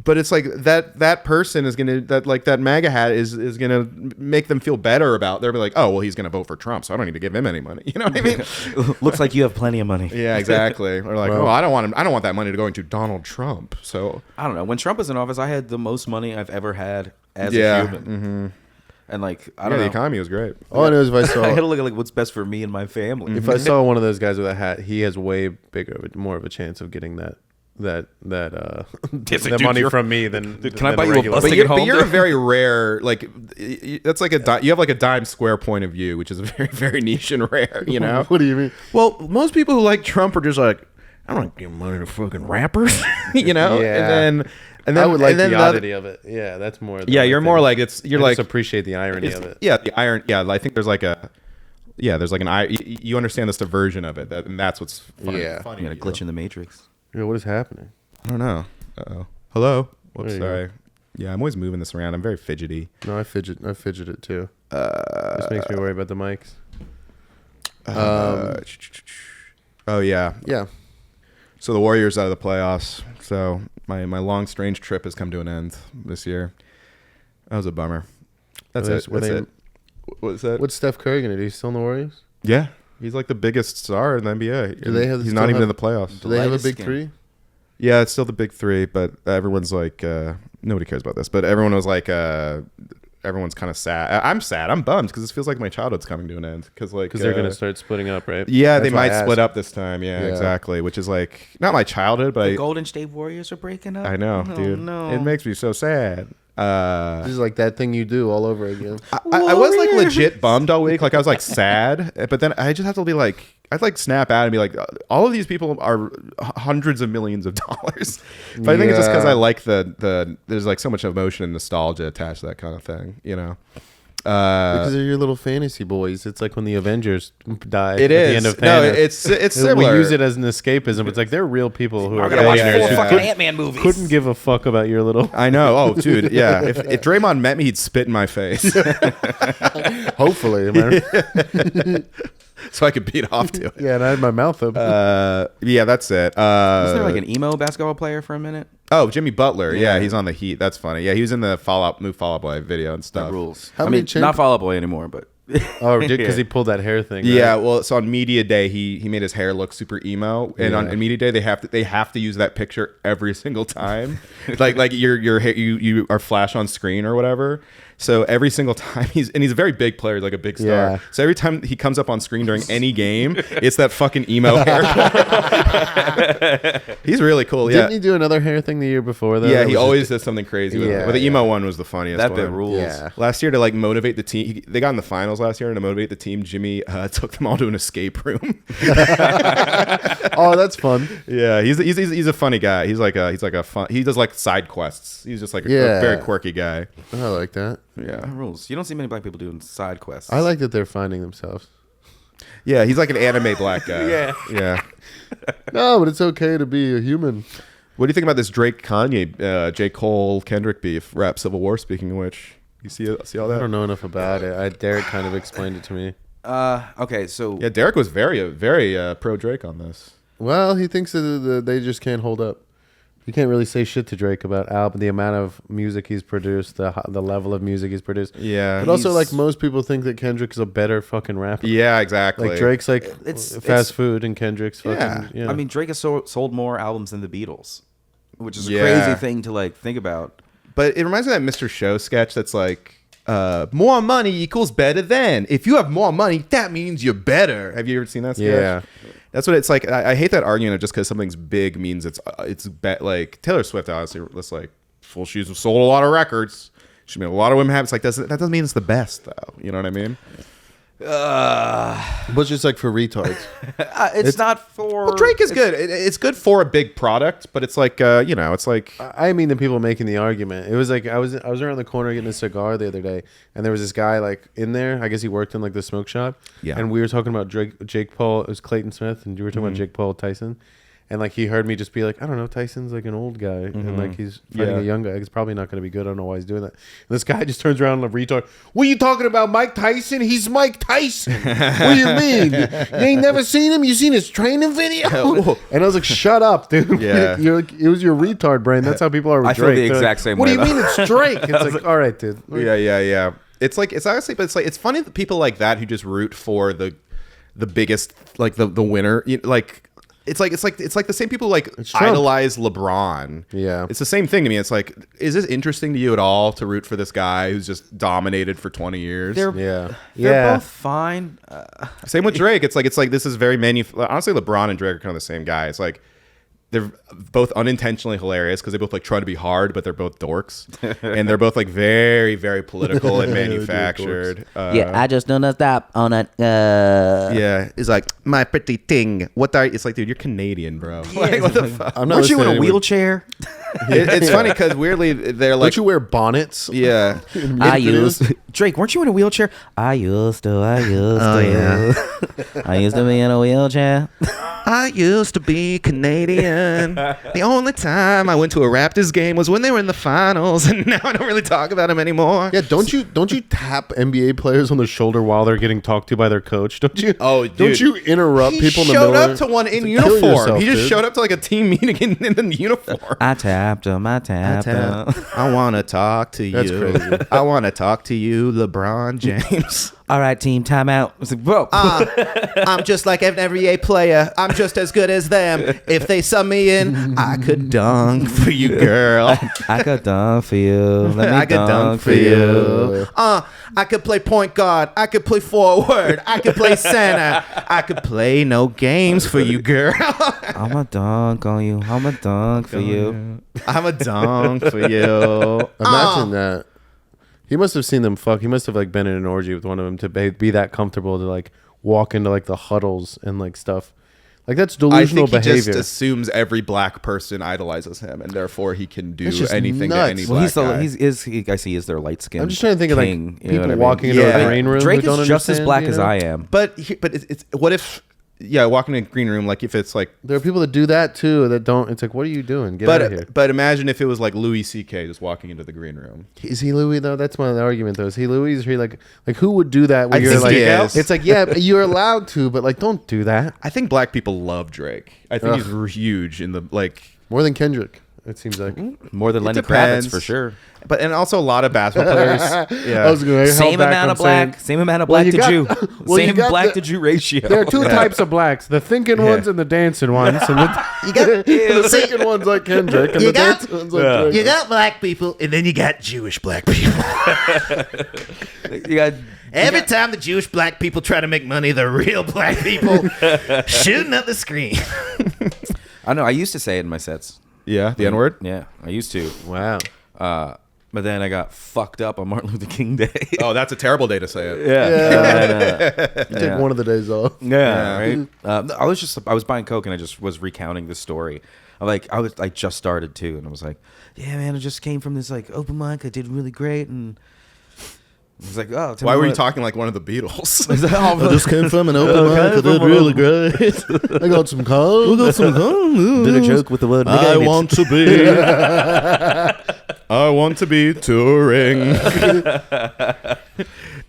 But it's like that person is gonna that MAGA hat is gonna make them feel better about. They'll be like, oh well, he's gonna vote for Trump, so I don't need to give him any money. You know what I mean?
Looks like you have plenty of money.
Yeah, exactly. Or like, oh, I don't want that money to go into Donald Trump. So
I don't know. When Trump was in office, I had the most money I've ever had as
yeah,
a human. And like, I
yeah,
don't
the
know.
economy was great.
All I know is if I
I
saw
had to look at like what's best for me and my family.
if I saw one of those guys with a hat, he has way more of a chance of getting that the
dude,
money
you're-
from me than
Dude, can I
than
buy you a
regular
bus
But
to
you're,
get home?
but you're a
dude?
very rare, like, that's like you have like a dime square point of view, which is very, very niche and rare, you know?
What do you mean?
Well, most people who like Trump are just like, I don't give money to fucking rappers, you know?
Yeah.
And then
I would like
and then
the
other-
oddity of it. Yeah, that's more.
Yeah, you're more like you're
I
like
just appreciate the irony of it.
Yeah, the iron. Yeah, I think there's like a. Yeah, there's like you understand this version of it, and that's what's funny.
Yeah.
funny.
You got a glitch in the matrix.
Yeah, what is happening?
I don't know. Uh-oh. Hello. Whoops,
There you
sorry. Yeah, I'm always moving this around. I'm very fidgety.
No, I fidget it too. This makes me worry about the mics.
Oh yeah.
Yeah.
So the Warriors out of the playoffs. So my long strange trip has come to an end this year. That was a bummer. That's it. That's it. What's that?
What's Steph Curry gonna do? He's still in the Warriors?
Yeah, he's like the biggest star in the NBA.
Do they have?
He's
still
not even
have-
in the playoffs.
Do they have a
Lightest
big
skin.
three?
Yeah, it's still the big three, but everyone's like, nobody cares about this. But everyone was like, everyone's kind of sad. I'm sad. I'm bummed because it feels like my childhood's coming to an end. Because
They're gonna start splitting up, right?
Yeah,
That's
they
why I
might split
asked.
up this time. Yeah,
Yeah.
exactly. Which is like not my childhood, but
The Golden State Warriors are breaking up.
I know,
Oh,
dude.
No.
It makes me so sad.
This is like that thing you do all over again.
I was like legit bummed all week. Like I was like sad, but then I just have to be like, I'd like snap out and be like, all of these people are hundreds of millions of dollars. But I think it's just because
Yeah.
I like the there's like so much emotion and nostalgia attached to that kind of thing, you know.
Because they're your little fantasy boys. It's like when the Avengers die
It
at
is.
the end of
No,
Thanos.
it's similar.
We use it as an escapism. It's like they're real people who are
I'm gonna watch
billionaires
four
who
fucking Ant-Man movies.
couldn't give a fuck about your little.
I know. Oh, dude. Yeah. If Draymond met me, he'd spit in my face,
Hopefully, man.
so I could beat off to it.
Yeah, and I had my mouth up.
Yeah, that's it.
Wasn't there like an emo basketball player for a minute?
Oh, Jimmy Butler. Yeah,
Yeah.
he's on the Heat. That's funny. Yeah, he was in the Fall Out Boy video and
That
stuff.
rules.
How
I
many
mean, not Fall Out Boy anymore, but
Oh, because he pulled that hair thing.
Yeah,
right?
well, so on media day, he made his hair look super emo, and on media day they have to use that picture every single time, like your hair you are flash on screen or whatever. So every single time he's a very big player, like a big star.
Yeah.
So every time he comes up on screen during any game, it's that fucking emo hair. He's really cool.
Didn't
Yeah,
he do another hair thing the year before? Though?
yeah,
That
he
was
always
just-
does something crazy with it.
Yeah,
But the
yeah.
emo one was the funniest.
that
one.
bit rules.
Yeah.
Last year to like motivate the team, they got in the finals last year, and to motivate the team, Jimmy took them all to an escape room.
Oh, that's fun.
Yeah, he's a funny guy. He's like a fun. He does like side quests. He's just like a
Yeah.
very quirky guy.
I like that.
Yeah,
That rules. You don't see many black people doing side quests.
I like that they're finding themselves.
yeah. He's like an anime black guy.
Yeah.
yeah.
No, but it's okay to be a human.
What do you think about this Drake Kanye, J Cole Kendrick beef, rap Civil War? Speaking of which, you see all
I
that?
don't know enough about it. Derek kind of explained it to me.
Okay, so
Yeah, Derek was very pro Drake on this.
Well, he thinks that they just can't hold up. You can't really say shit to Drake about the amount of music he's produced, the level of music he's produced.
Yeah,
But also,
he's-
like, most people think that Kendrick is a better fucking rapper.
yeah, exactly.
Like Drake's like
It's-
fast food, and Kendrick's fucking.
Yeah.
Yeah.
I mean, Drake has sold more albums than the Beatles, which is a
Yeah.
crazy thing to like think about.
But it reminds me of that Mr. Show sketch that's like, more money equals better than. If you have more money, that means you're better. Have you ever seen that sketch?
Yeah.
That's what it's like. I hate that argument of just because something's big means it's like Taylor Swift, honestly, that's like, well, she's sold a lot of records. She made a lot of women happy. It's like, that doesn't mean it's the best, though. You know what I mean?
but just like for retards.
It's not for.
Well, Drake is good. It's good for a big product, but it's like, it's like,
I mean, the people making the argument. It was like I was around the corner getting a cigar the other day, and there was this guy like in there. I guess he worked in like the smoke shop.
Yeah.
And we were talking about Jake Paul. It was Clayton Smith, and you were talking about Jake Paul Tyson. And like he heard me just be like, I don't know, Tyson's like an old guy, and like he's fighting
Yeah.
a young guy. It's probably not going to be good. I don't know why he's doing that. And this guy just turns around and a retard. What are you talking about, Mike Tyson? He's Mike Tyson. What do you mean? You ain't never seen him? You seen his training video? And I was like, shut up, dude.
Yeah.
You're like, it was your retard brain. That's how people are with
I feel
Drake.
the
They're
exact
like,
same
what
way,
do you
though.
mean it's Drake? It's like, all right, dude.
yeah. It's like, it's honestly, but it's like, it's funny that people like that who just root for the biggest, like the winner, like. It's like the same people like
Trump.
idolize LeBron.
Yeah.
It's the same thing to me. It's like, is this interesting to you at all to root for this guy who's just dominated for 20 years?
They're
Yeah.
both fine.
Same with Drake. It's like this is very honestly, LeBron and Drake are kind of the same guy. It's like they're both unintentionally hilarious because they both like try to be hard, but they're both dorks, and they're both like very, very political and manufactured.
I just don't stop on it.
Yeah, it's like my pretty thing. What are it's like, dude? You're Canadian, bro. Like, what the fuck?
I'm not
Weren't you in a
listening
wheelchair?
It's funny because weirdly they're like,
Don't you wear bonnets?
yeah.
I used
Drake, weren't you in a wheelchair?
I used to. I used to be in a wheelchair.
I used to be Canadian. The only time I went to a Raptors game was when they were in the finals, and now I don't really talk about them anymore.
Yeah, don't you tap NBA players on the shoulder while they're getting talked to by their coach? Don't you?
Oh, dude.
Don't you interrupt
He
people in the
showed
middle?
up to one in
kill
uniform.
yourself,
He just
dude.
showed up to like a team meeting in the uniform.
I tapped him. I tapped him.
I want to talk to you.
That's crazy.
I want to talk to you, LeBron James.
All right, team, timeout. I was like, bro.
I'm just like an NBA player. I'm just as good as them. If they sub me in, I could dunk for you, girl.
I could dunk for you. Let me
I could dunk for you. I could play point guard. I could play forward. I could play center. I could play no games for you, girl.
I'm a dunk on you. I'm a dunk for you.
I'm a dunk for you.
Imagine that. He must have seen them fuck. He must have like been in an orgy with one of them to be that comfortable to like walk into like the huddles and like stuff. Like that's
I
delusional
think he
behavior.
just assumes every black person idolizes him, and therefore he can do
That's just
anything
nuts.
to any
Well,
black
he's the
guy.
I see he is their light skin.
I'm just trying to think of like
king, you know
people
what I mean?
walking into
Yeah.
a green room.
Drake
who don't
is just as
understand,
black
you
as
know?
I am.
But it's what if walking in a green room, like if it's like
There are people that do that too. That don't. It's like, what are you doing? Get out of here.
but imagine if it was like Louis C.K. just walking into the green room.
Is he Louis though? That's my argument though. Is he Louis? Is he like who would do that? When
I
you're
think
like,
he is.
it's like yeah, you're allowed to, but like don't do that.
I think black people love Drake. I think
Ugh.
he's huge in the like.
More than Kendrick. It seems like.
More than
It
Lenny
depends.
Kravitz for sure.
But and also a lot of basketball players. Yeah,
I was gonna hold
Same
back
amount
on
of black,
saying-
same amount of
Well,
black
you
to Jew,
got- well, you
same
got
black
the-
to Jew ratio.
There are two types of blacks: the thinking ones and the dancing ones. And the thinking ones like Kendrick, and the dancing ones like Drake.
You got black people, and then you got Jewish black people.
You got
Every time the Jewish black people try to make money, the real black people shooting up the screen.
I know. I used to say it in my sets.
yeah, the N word.
Yeah, I used to.
Wow.
But then I got fucked up on Martin Luther King Day.
Oh, that's a terrible day to say it.
Take one of the days off.
Yeah, right. I was buying coke and I just was recounting this story. I just started too, and I was like, yeah, man, I just came from this like open mic. I did really great, and I was like, oh,
Why were you talking like one of the Beatles?
I just came from an open mic. I did really great. I got some calls.
Did a joke with the word
I
nigga in it.
want to be. I want to be touring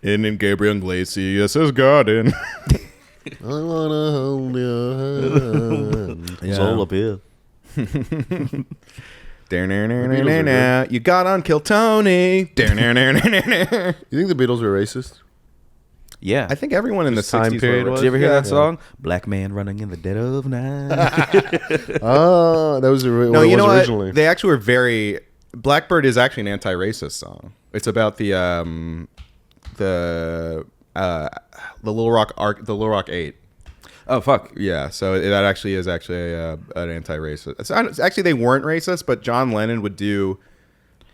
in Gabriel Iglesias' garden.
I wanna hold your hand.
It's all up here.
You got on Kill Tony.
You think the Beatles were racist?
Yeah.
I think everyone in the
This time
60s
period
were.
was?
Did you ever hear
Yeah.
that song? Black man running in the dead of night.
Oh, that was
No,
what it
you
was
know
originally.
what? They actually were very. Blackbird is actually an anti-racist song. It's about the Little Rock the Little Rock 8.
Oh fuck.
Yeah, so that actually is actually an anti-racist. Actually, they weren't racist, but John Lennon would do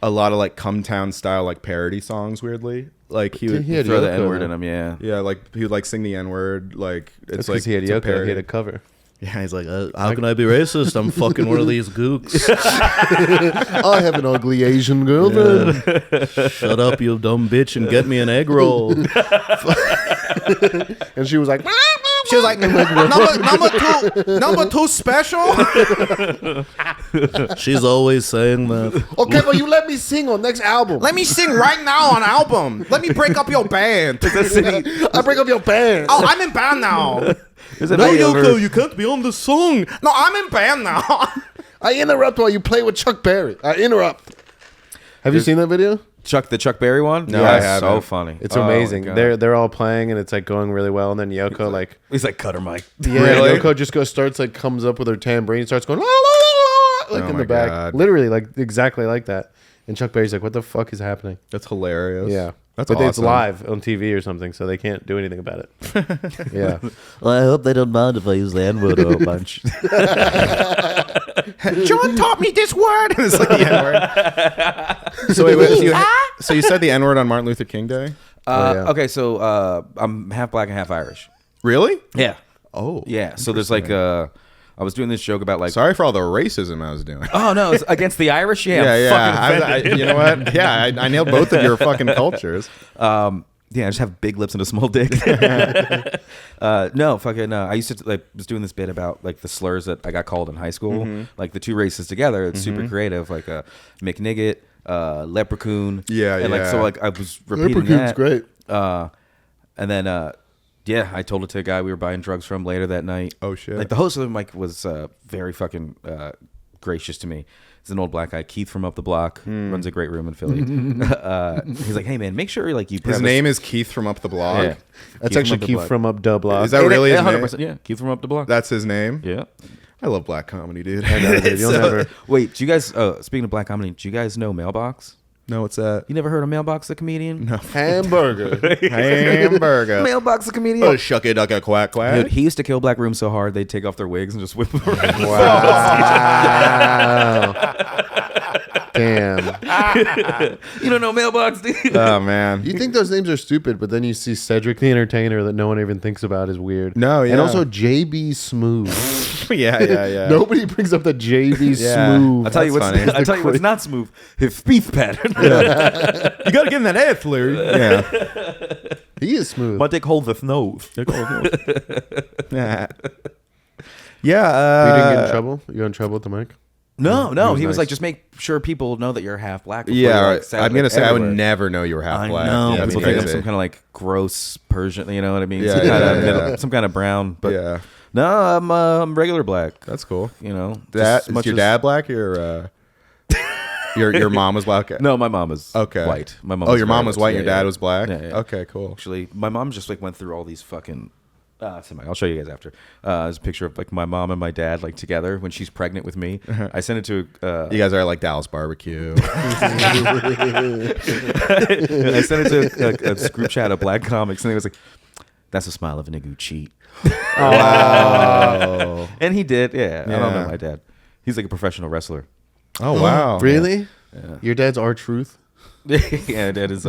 a lot of like Come Town style like parody songs. Weirdly, like he would
He had
Throw the
Yoko,
N word
though.
in them. Yeah.
yeah, like he would like sing the N word. Like
That's
it's
because
like
he had
it's a
Yoko. He
parody.
had a cover.
Yeah, he's like, how can I be racist? I'm fucking one of these gooks.
I have an ugly Asian girlfriend.
Shut up, you dumb bitch, and get me an egg roll.
And she was like,
She was like, number two special.
She's always saying that.
okay, well, you let me sing on next album.
Let me sing right now on album. Let me break up your band.
I break up your band.
Oh, I'm in band now.
No,
Yoko, you can't be on the song. No, I'm in band now.
I interrupt while you play with Chuck Berry. I interrupt. Have you seen that video?
the Chuck Berry one?
No,
yeah,
I
it's
haven't.
so funny.
It's
Oh, my
amazing.
God.
They're all playing and it's like going really well. And then Yoko like
He's like Cutter Mike.
yeah,
Really?
Yoko just starts like comes up with her tambourine, starts going la, la, la, la, like
Oh
in
my
the back,
God.
literally like exactly like that. And Chuck Berry's like, "What the fuck is happening?"
That's hilarious.
Yeah,
That's
but
awesome.
it's live on TV or something, so they can't do anything about it. Yeah,
Well, I hope they don't mind if I use the N word a bunch.
John taught me this word. And it's like the N-word. So so you said the N-word on Martin Luther King Day?
Okay, so I'm half black and half Irish.
Really?
Yeah.
Oh.
Yeah. So there's like I was doing this joke about like.
Sorry for all the racism I was doing.
Oh no, it's against the Irish. Yeah.
Yeah. You know what? Yeah, I nailed both of your fucking cultures.
Yeah, I just have big lips and a small dick. No, fucking. I used to was doing this bit about like the slurs that I got called in high school, like the two races together. It's super creative, like McNigget, leprechaun.
Yeah,
and like so like I was repeating
Leprechaun's
that.
great.
And then yeah, I told it to a guy we were buying drugs from later that night.
Oh shit!
Like the host of the mic was very fucking gracious to me. He's an old black guy, Keith from up the block, runs a great room in Philly. He's like, hey man, make sure like you.
His name is Keith from up the block.
Yeah.
That's actually Keith from Up the Block.
Is that really his name?
100%, yeah, Keith from up the block.
That's his name.
Yeah.
I love black comedy, dude.
I know, dude. You'll never.
Wait, do you guys? Speaking of black comedy, do you guys know Mailbox?
No, what's that?
You never heard of Mailbox the comedian? No.
Hamburger.
Hamburger.
Mailbox the comedian.
Oh, shuck it, duck it, quack, quack.
Dude, he used to kill black rooms so hard they'd take off their wigs and just whip them around.
Wow. Damn.
You don't know Mailbox, dude?
Oh man.
You think those names are stupid, but then you see Cedric the Entertainer that no one even thinks about is weird.
No, yeah.
And also JB Smooth.
yeah.
Nobody brings up the JB
Yeah.
Smooth.
I'll tell you what's
funny.
I'll tell you what's not smooth. His speech pattern.
You got to get in that ass, Larry. Yeah.
He is smooth.
My dick holdeth nose.
Yeah.
You didn't get in trouble? You got in trouble with the mic?
No. He was
nice.
like, just make sure people know that you're half black. before
Yeah,
you, like, say it,
I'm gonna
like,
say I
everywhere.
would never know you were half
I
black.
know.
Yeah,
People
that'd be
think I'm
crazy.
some kind of like gross Persian. You know what I mean?
Yeah,
some,
yeah,
kind of
yeah.
middle, some kind of brown. But
Yeah.
no, I'm regular black.
That's cool.
You know,
That
just as much
is your
as-
dad black? Your mom was black?
No, my mom is
Okay.
white. My mom.
Oh,
is
your
very
mom was
much-
white.
yeah,
Your dad
yeah.
was black.
Yeah, yeah.
Okay, cool.
Actually, my mom just like went through all these fucking. I'll show you guys after. There's a picture of like my mom and my dad like together when she's pregnant with me. I sent it to.
You guys are at like Dallas barbecue.
I sent it to a group chat of black comics, and he was like, "That's a smile of a nigga who cheat."
Wow.
And he did. Yeah, I don't
Yeah.
know my dad. He's like a professional wrestler.
Oh wow.
Really? Yeah. Your dad's R-Truth?
Yeah, dad is.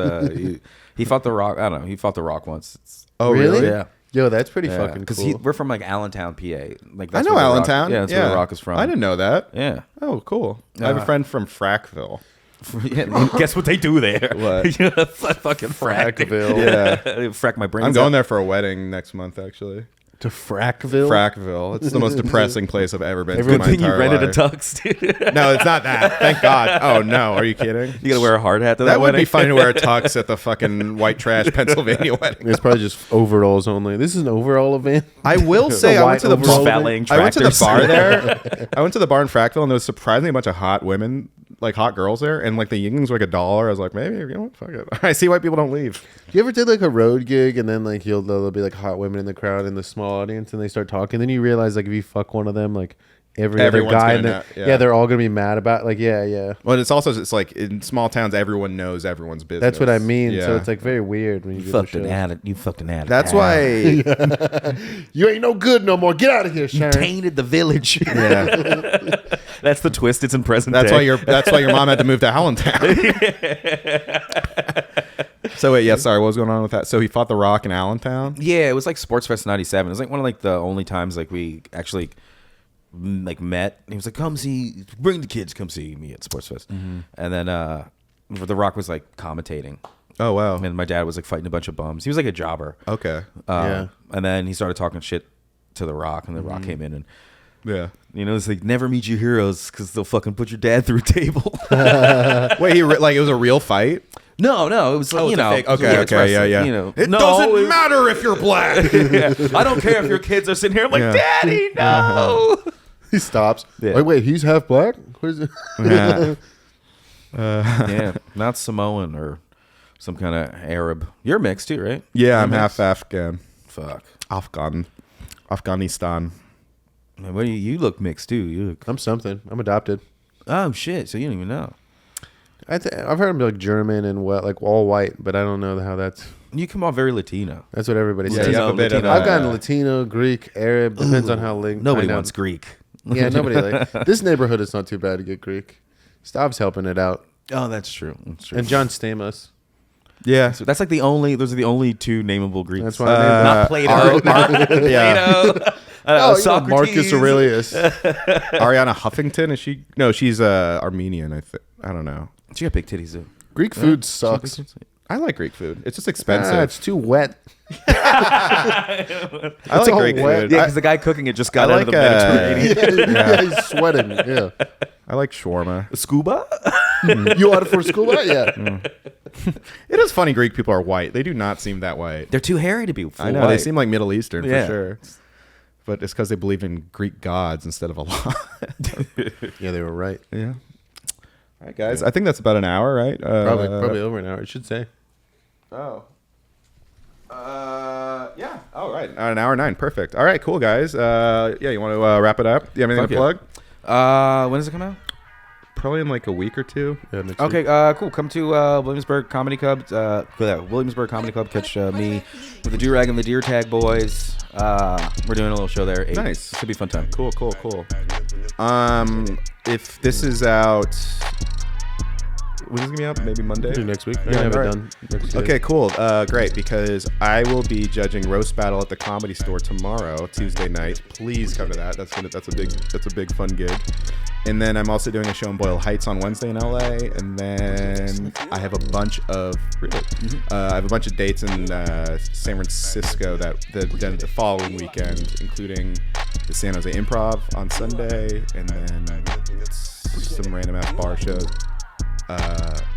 He fought the Rock. I don't know. He fought the Rock once.
Oh
Really?
really?
Yeah.
Yo, that's pretty fucking
Because
cool.
we're from like Allentown, PA. Like
I
that's
know
where The Rock-
Allentown.
Yeah, that's where the Rock is from.
I didn't know that.
Yeah.
Oh, cool. I have a friend from Frackville.
Yeah, guess what they do there?
What?
Fucking frack.
Frackville.
Yeah.
Frack my brains.
I'm going
out.
there for a wedding next month, actually.
To Frackville?
Frackville. It's the most depressing place I've ever been to in
Good
my
thing you
entire
rented
life.
a tux, dude.
No, it's not that. Thank God. Oh, no. Are you kidding?
You gotta wear a hard hat to that,
That would
wedding.
be funny to wear a tux at the fucking white trash Pennsylvania wedding.
It's probably just overalls only. This is an overall event.
I will say,
A
I
white
went to the
overall
bar.
event?
I went to the
Tractors.
bar there. I went to the bar in Frackville, and there was surprisingly a bunch of hot women, like hot girls there, and like the yingings were like $1. I was like, maybe you know what, fuck it. I see why people don't leave.
You ever did like a road gig and then like there'll be like hot women in the crowd in the small audience and they start talking. Then you realize like if you fuck one of them, like everyone's other guy, and then,
yeah.
they're all gonna be mad about like yeah.
Well, it's like in small towns, everyone knows everyone's business.
That's what I mean.
Yeah.
So it's like very weird when you
You
do the
fucked an
show.
addict. You fucked an addict.
That's why.
You ain't no good no more. Get out of here, Sharon.
tainted the village.
Yeah.
That's the twist. It's in present
That's
day.
why your mom had to move to Allentown. So wait, yeah, sorry, what was going on with that? So he fought the Rock in Allentown?
Yeah, it was like Sports Fest '97. It was like one of like the only times like we actually like met. He was like, "Come see, bring the kids, come see me at Sports Fest." And then The Rock was like commentating,
Oh wow.
and my dad was like fighting a bunch of bums. He was like a jobber.
Okay.
Yeah.
And then he started talking shit to The Rock, and The Rock came in and.
Yeah.
You know, it's like never meet your heroes because they'll fucking put your dad through a table.
Wait, like it was a real fight?
No, it was like,
Oh,
you
it's a
know.
fake- okay,
it's
okay, yeah,
wrestling,
yeah.
You know,
It
No,
doesn't matter if you're black.
I don't care if your kids are sitting here. I'm like,
Yeah.
Daddy, no.
He stops.
Yeah.
Wait, he's half black? What is it?
Yeah.
Yeah, not Samoan or some kind of Arab. You're mixed too, right?
Yeah, I'm
You're
half
mixed?
Afghan.
Fuck.
Afghanistan.
Man, what do you look mixed too. You look.
I'm something. I'm adopted.
Oh shit! So you don't even know.
I've heard him be like German and like all white, but I don't know how that's.
You come off very Latino.
That's what everybody
Yeah,
says.
you have a bit of
Latino.
I've gotten Latino, Greek, Arab. Depends on how linked.
Nobody
I know.
wants Greek.
Yeah, nobody like this neighborhood is not too bad to get Greek. Stav's helping it out,
Oh, that's true. That's true.
and John Stamos.
Yeah.
So that's like the only. Those are the only two nameable Greeks.
That's why I named
not Plato. Plato.
Marcus Aurelius.
Ariana Huffington, is she? No, she's Armenian. I don't know.
She got big titties though.
Greek food sucks.
I like Greek food. It's just expensive.
It's too wet.
I like
all
Greek
wet.
food.
Yeah, because the guy cooking it just got
I
out of the
like,
Mediterranean.
Yeah, he's sweating. Yeah.
I like shawarma.
Scuba.
You ordered for scuba? Yeah.
It is funny Greek people are white. They do not seem that white.
They're too hairy to be.
I know. They seem like Middle Eastern
Yeah.
for sure. But it's because they believe in Greek gods instead of Allah.
Yeah, they were right.
Yeah. All right, guys. I think that's about an hour, right?
Probably over an hour, I should say.
Oh. Yeah. All right. An hour 9. Perfect. All right. Cool, guys. Yeah. You want to wrap it up? Do you have anything to plug?
When does it come out?
Probably in like a week or two.
Yeah, next
Okay,
week.
cool. Come to Williamsburg Comedy Club. Williamsburg Comedy Club. Catch me with the Do-Rag and the Deer Tag boys. We're doing a little show there. 8.
Nice.
Should be a fun time.
Cool. If this is out, when is it gonna be out? Maybe Monday.
Do next week.
Yeah,
I have it
alright.
done. Next week.
Okay, cool. Great, because I will be judging Roast Battle at the Comedy Store tomorrow, Tuesday night. Please come to that. That's a big fun gig. And then I'm also doing a show in Boyle Heights on Wednesday in LA. And then I have a bunch of dates in San Francisco the following weekend, including the San Jose Improv on Sunday, and then some random ass bar shows.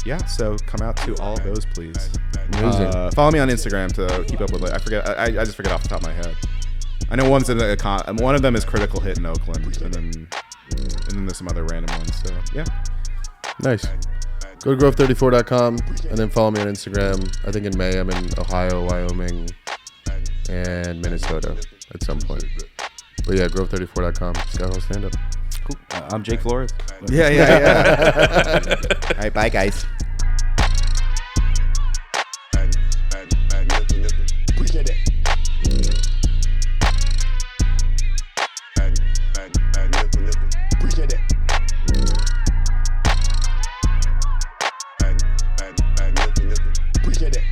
Yeah, so come out to all of those, please.
Amazing.
Follow me on Instagram to keep up with it. I forget. I just forget off the top of my head. I know one of them is Critical Hit in Oakland, and then there's some other random ones. So yeah,
Nice. Go to grove34.com and then follow me on Instagram. I think in May I'm in Ohio, Wyoming, and Minnesota at some point. But yeah, grove34.com. Scott Hall Stand Up.
Cool. I'm Jake Flores.
yeah. All right, bye guys.
Appreciate it.